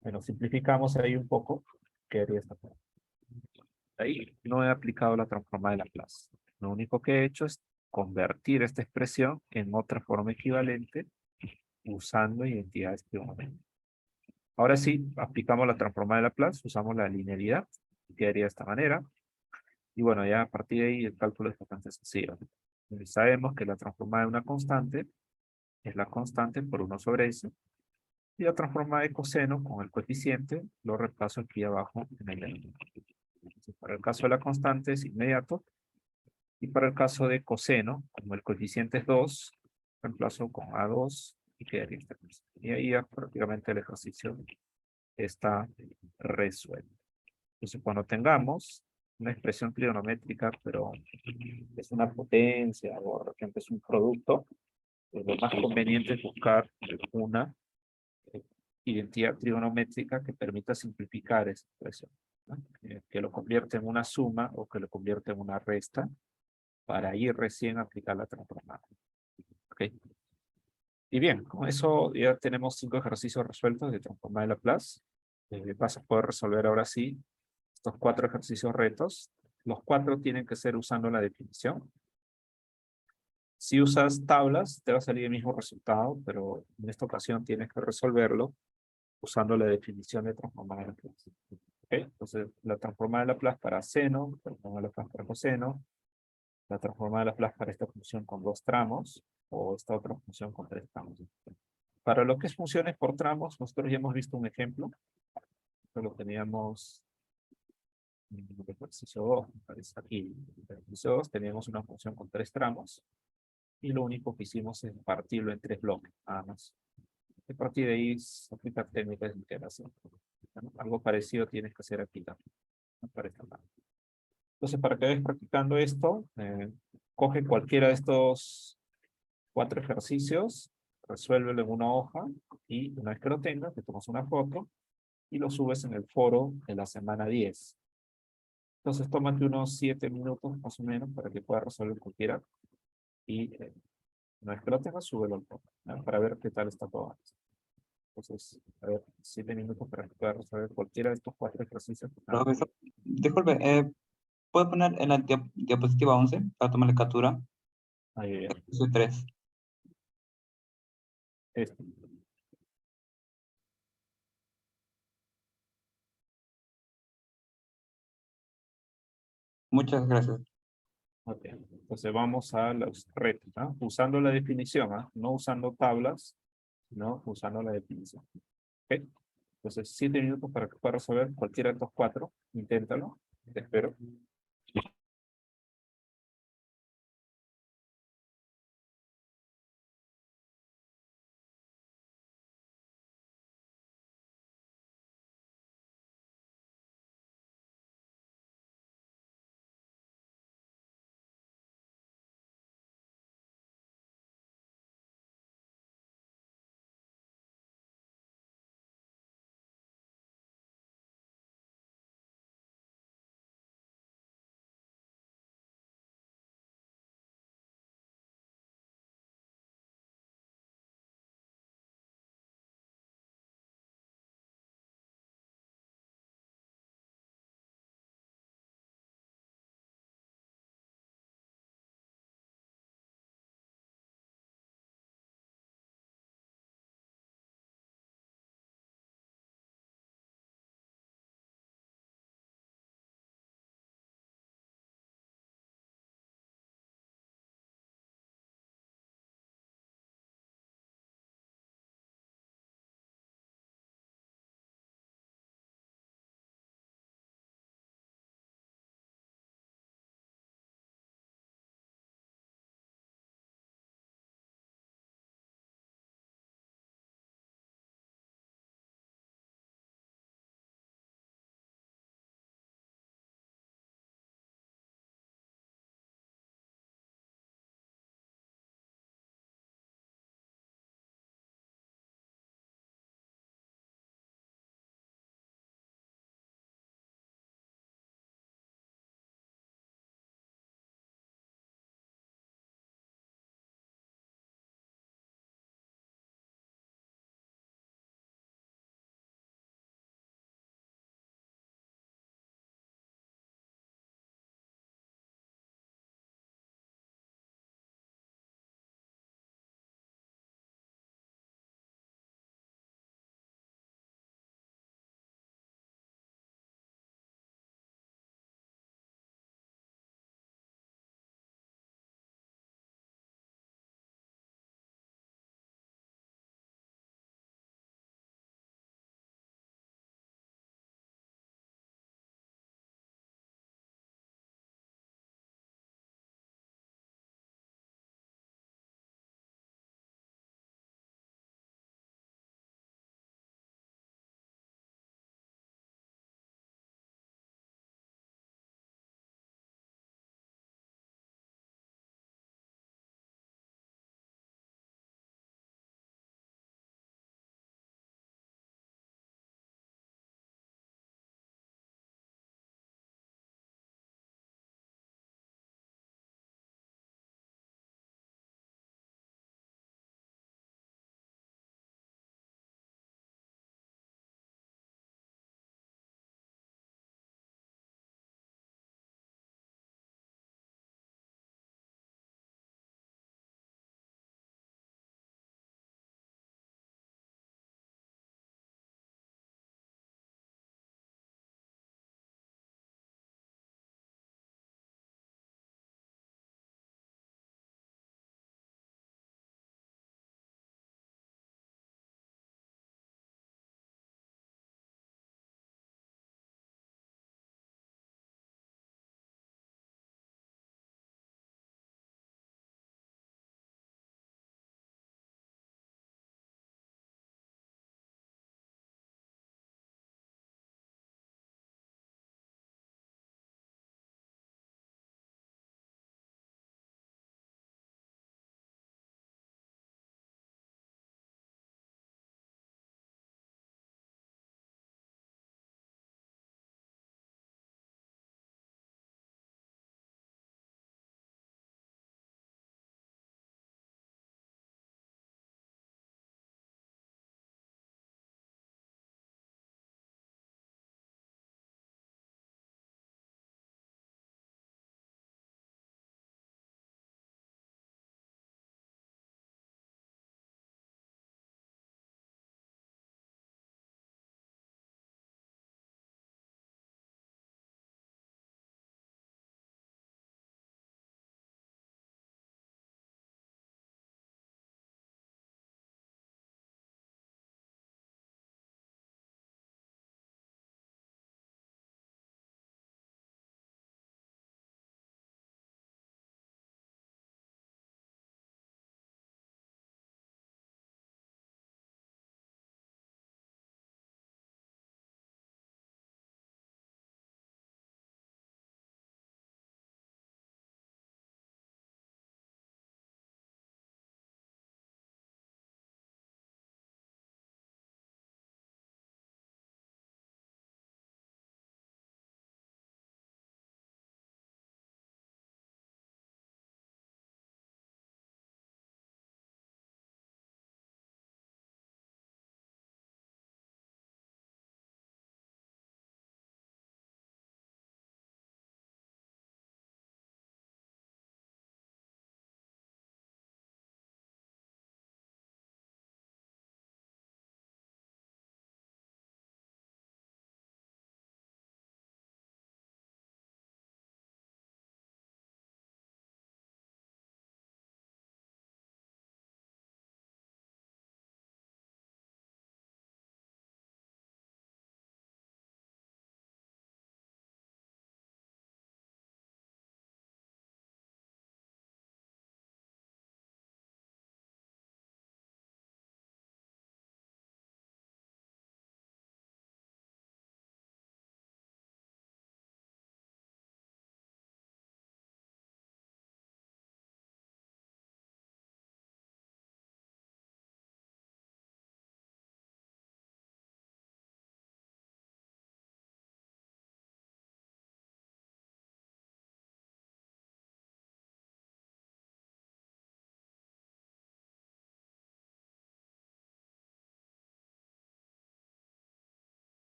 Bueno, simplificamos ahí un poco, quedaría esta parte. Ahí no he aplicado la transformada de Laplace. Lo único que he hecho es convertir esta expresión en otra forma equivalente usando identidades trigonométricas. Ahora sí, aplicamos la transformada de Laplace, usamos la linealidad, quedaría de esta manera. Y bueno, ya a partir de ahí el cálculo es bastante sencillo. Sabemos que la transformada de una constante es la constante por 1 sobre s. Y la transformada de coseno con el coeficiente lo reemplazo aquí abajo en el denominador. Para el caso de la constante es inmediato. Y para el caso de coseno, como el coeficiente es 2, reemplazo con A2 y quedaría esta cosa. Y ahí ya prácticamente el ejercicio está resuelto. Entonces, cuando tengamos una expresión trigonométrica, pero es una potencia o de repente es un producto, pues lo más conveniente es buscar una identidad trigonométrica que permita simplificar esa expresión, ¿no? Que lo convierte en una suma o que lo convierte en una resta para ir recién a aplicar la transformada. ¿Ok? Y bien, con eso ya tenemos 5 ejercicios resueltos de transformada de Laplace. Vas a poder resolver ahora sí estos 4 ejercicios retos. Los 4 tienen que ser usando la definición. Si usas tablas, te va a salir el mismo resultado, pero en esta ocasión tienes que resolverlo usando la definición de transformada de Laplace. ¿Okay? Entonces, la transformada de Laplace para seno, la transformada de Laplace para coseno, la transformada de Laplace para esta función con 2 tramos, o esta otra función con 3 tramos. Para lo que es funciones por tramos, nosotros ya hemos visto un ejemplo. Esto lo teníamos en el ejercicio 2, me parece aquí. En el ejercicio 2 teníamos una función con 3 tramos y lo único que hicimos es partirlo en 3 bloques, nada más. A partir de ahí se aplican técnicas de integración. ¿No? Algo parecido tienes que hacer aquí también, ¿no? Para esta parte. Entonces, para que vayas practicando esto, coge cualquiera de estos 4 ejercicios, resuélvelo en una hoja y una vez que lo tengas, te tomas una foto y lo subes en el foro de la semana 10. Entonces, tómate unos 7 minutos más o menos para que puedas resolver cualquiera y una vez que lo tengas, súbelo al foro, ¿no? Para ver qué tal está todo. Entonces, a ver, 7 minutos para que puedas resolver cualquiera de estos 4 ejercicios que están aquí. Profesor, disculpe, ¿puede poner en la diapositiva 11 para tomar la captura? Ahí, Soy 3. este. Muchas gracias. Ok, entonces vamos a los retos, ¿ah? Usando la definición, ¿ah? No usando tablas, sino usando la definición. Ok, entonces 7 minutos para que puedas resolver cualquiera de estos 4. Inténtalo. Te espero.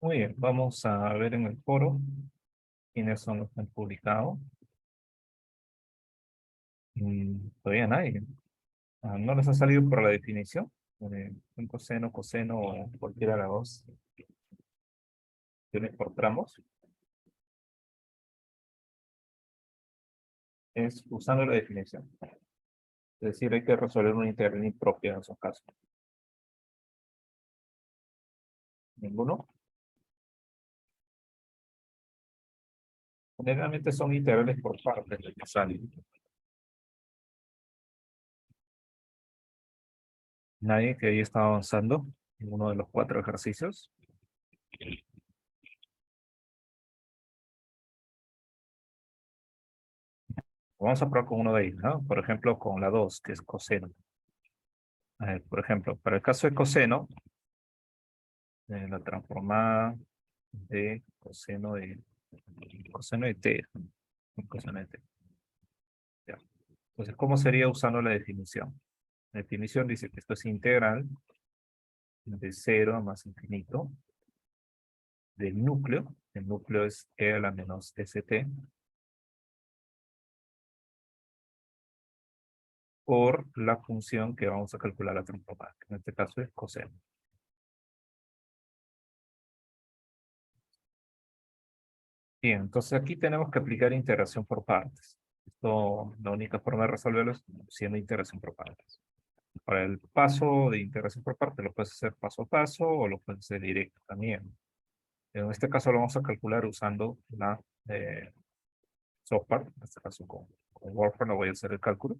Muy bien, vamos a ver en el foro quiénes son los que han publicado. Todavía nadie. ¿No les ha salido por la definición? Un coseno, coseno o cualquiera de las dos. Funciones por tramos. Es usando la definición. Es decir, hay que resolver una integral impropia en esos casos. ¿Ninguno? Generalmente son integrales por partes de que salen. Nadie que ahí está avanzando en uno de los 4 ejercicios. Vamos a probar con uno de ellos, ¿no? Por ejemplo, con la 2, que es coseno. A ver, por ejemplo, para el caso de coseno, la transformada de coseno de t. Coseno de t. Ya. Entonces, ¿cómo sería usando la definición? La definición dice que esto es integral de 0 a más infinito del núcleo. El núcleo es e a la menos st por la función que vamos a calcular la transformada, que en este caso es coseno. Bien, entonces aquí tenemos que aplicar integración por partes. Esto, la única forma de resolverlo es siendo integración por partes. Para el paso de integración por partes lo puedes hacer paso a paso o lo puedes hacer directo también. En este caso lo vamos a calcular usando la software, en este caso con Wolfram no voy a hacer el cálculo.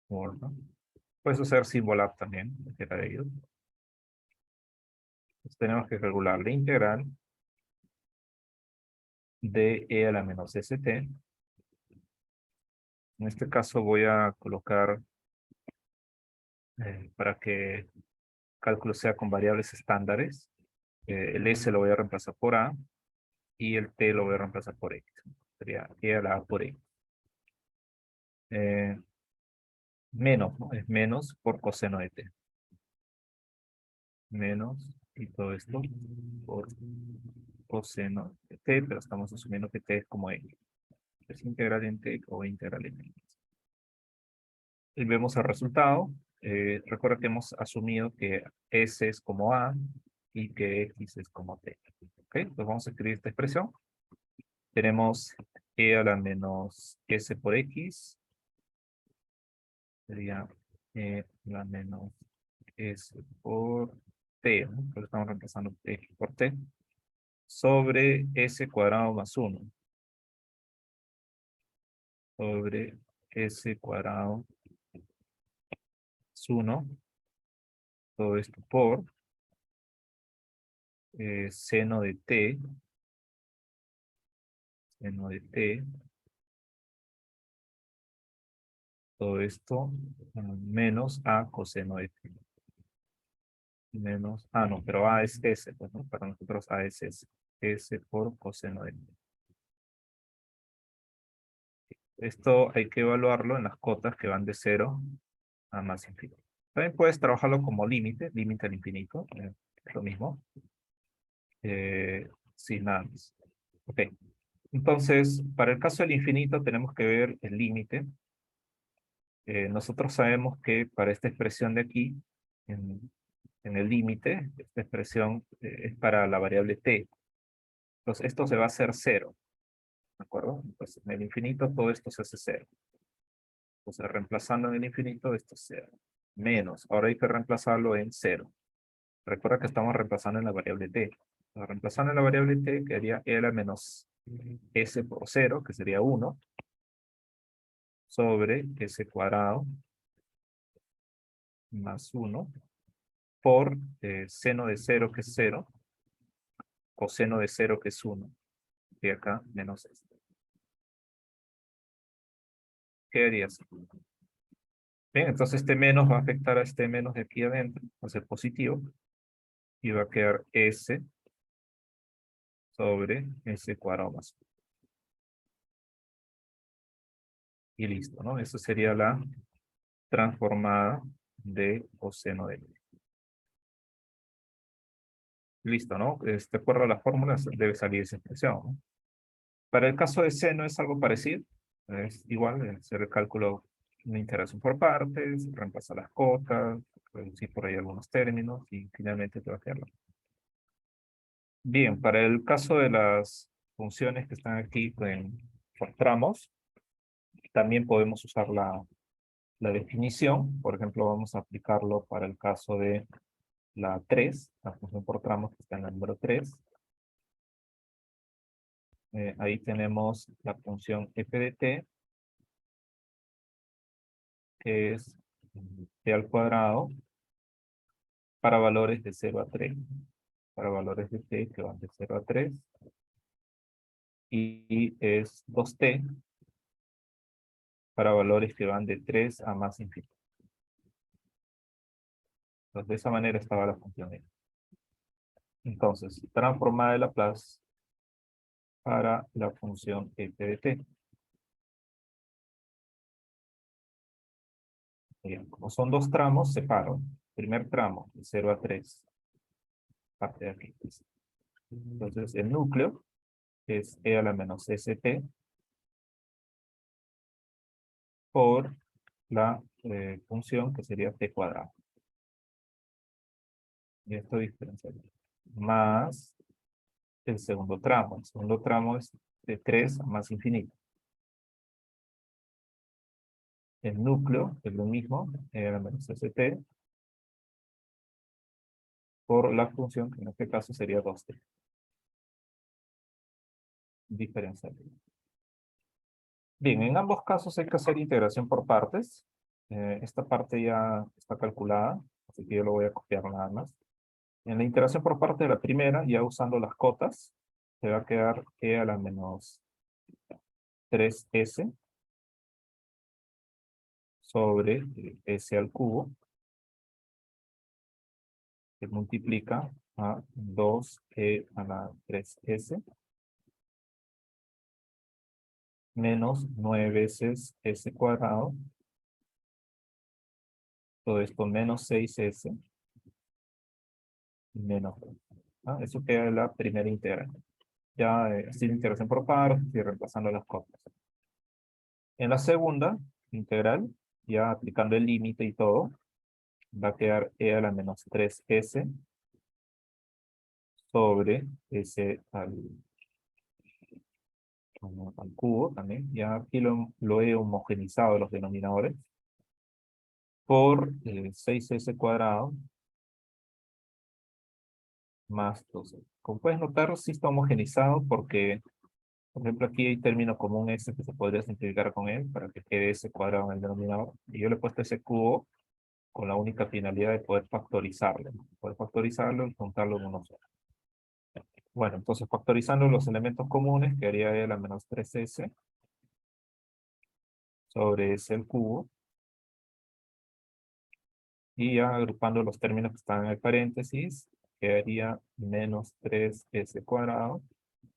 Wolfram. Puedes usar Symbolab también, cualquiera de ellos. Entonces tenemos que calcular la integral de e a la menos st. En este caso voy a colocar, para que el cálculo sea con variables estándares, el s lo voy a reemplazar por a y el t lo voy a reemplazar por x. Sería e a la a por x. Menos, ¿no? Es menos por coseno de t. Menos, y todo esto por coseno de t, pero estamos asumiendo que t es como x. Es integral en t o integral en x. Y vemos el resultado. Recuerda que hemos asumido que S es como A y que X es como T. ¿Ok? Entonces vamos a escribir esta expresión. Tenemos E a la menos S por X. Sería E a la menos S por T, ¿no? Pero estamos reemplazando X por T. Sobre S cuadrado más 1. Sobre S cuadrado más 1. Todo esto por seno de t, todo esto menos a coseno de t. Menos, no, pero a es s, pues, ¿no? Para nosotros a es s. S por coseno de t. Esto hay que evaluarlo en las cotas que van de 0 a más infinito. También puedes trabajarlo como límite, límite al infinito, es lo mismo. Sin nada más. Ok. Entonces, para el caso del infinito tenemos que ver el límite. Nosotros sabemos que para esta expresión de aquí, en el límite, esta expresión es para la variable t. Entonces, esto se va a hacer 0. ¿De acuerdo? Entonces, en el infinito todo esto se hace 0. Entonces, reemplazando en el infinito, esto es 0. Menos. Ahora hay que reemplazarlo en 0. Recuerda que estamos reemplazando en la variable t. Entonces, reemplazando en la variable t, quedaría e a la menos s por 0, que sería 1, sobre s cuadrado más 1, por seno de 0, que es 0, coseno de 0, que es 1. Y acá menos esto. ¿Qué harías? Bien, entonces este menos va a afectar a este menos de aquí adentro, va a ser positivo, y va a quedar s sobre s cuadrado más 1. Y listo, ¿no? Esa sería la transformada de coseno de t. Listo, ¿no? De acuerdo a las fórmulas debe salir esa expresión, ¿no? Para el caso de seno es algo parecido. Es igual, hacer el cálculo de integración por partes, reemplazar las cotas, reducir por ahí algunos términos y finalmente te va a quedar. Bien, para el caso de las funciones que están aquí por tramos, también podemos usar la definición. Por ejemplo, vamos a aplicarlo para el caso de la 3, la función por tramos que está en el número 3. Ahí tenemos la función f de t, que es t al cuadrado para valores de 0 a 3. Para valores de t que van de 0 a 3. Y es 2t para valores que van de 3 a más infinito. Entonces, de esa manera estaba la función f. Entonces, transformada de Laplace para la función f de t. Bien, como son dos tramos, separo. Primer tramo, de 0 a 3. Parte de aquí. Entonces, el núcleo es e a la menos st por la función que sería t cuadrado. Y esto diferenciaría. Más el segundo tramo. El segundo tramo es de 3 a más infinito. El núcleo es lo mismo, e a la menos st, por la función, que en este caso sería 2t. Diferencial. Bien, en ambos casos hay que hacer integración por partes. Esta parte ya está calculada, así que yo lo voy a copiar nada más. En la integración por parte de la primera, ya usando las cotas, se va a quedar e a la menos 3s sobre s al cubo, que multiplica a 2e a la 3s, menos 9 veces s cuadrado, todo esto menos 6s, menos 2. Eso queda en la primera integral. Ya sin integración por partes y reemplazando las cotas. En la segunda integral, ya aplicando el límite y todo, va a quedar e a la menos 3s sobre s al cubo también. Ya aquí lo he homogenizado los denominadores por 6s cuadrado más 12. Como puedes notar, sí está homogenizado porque, por ejemplo, aquí hay término común s que se podría simplificar con él para que quede s cuadrado en el denominador. Y yo le he puesto ese cubo con la única finalidad de poder factorizarlo. Poder factorizarlo y juntarlo en uno solo. Bueno, entonces factorizando los elementos comunes, quedaría e a la menos 3s sobre s al cubo. Y ya agrupando los términos que están en el paréntesis, quedaría menos 3s cuadrado,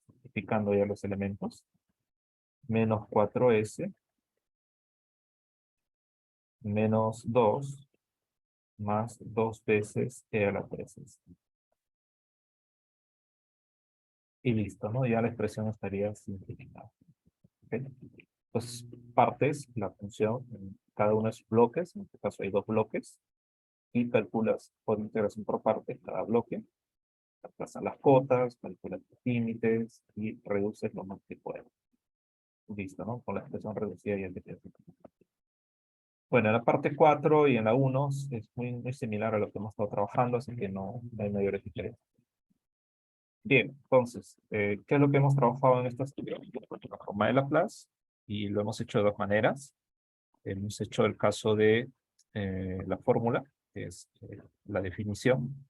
simplificando ya los elementos, menos 4s, menos 2, más 2 veces e a la 3s. Y listo, ¿no? Ya la expresión estaría simplificada. ¿Okay? Entonces, partes la función, cada uno de sus bloques, en este caso hay 2 bloques, y calculas por integración por partes cada bloque, reemplazas las cotas, calculas los límites y reduces lo más que puedas. Listo, ¿no? Con la expresión reducida y el que. Bueno, en la parte 4 y en la 1 es muy similar a lo que hemos estado trabajando, así que no hay mayores diferencias. Bien, entonces, ¿qué es lo que hemos trabajado en esta estudio? La forma de Laplace, y lo hemos hecho de dos maneras. Hemos hecho el caso de la fórmula, que es la definición,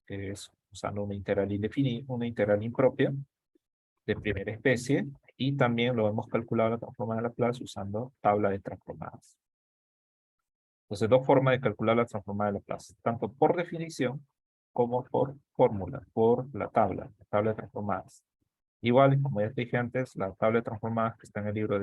que es usando una integral indefinida, una integral impropia de primera especie, y también lo hemos calculado la transformada de Laplace usando tabla de transformadas. Entonces, dos formas de calcular la transformada de Laplace, tanto por definición como por fórmula, por la tabla de transformadas. Igual, como ya te dije antes, la tabla de transformadas que está en el libro de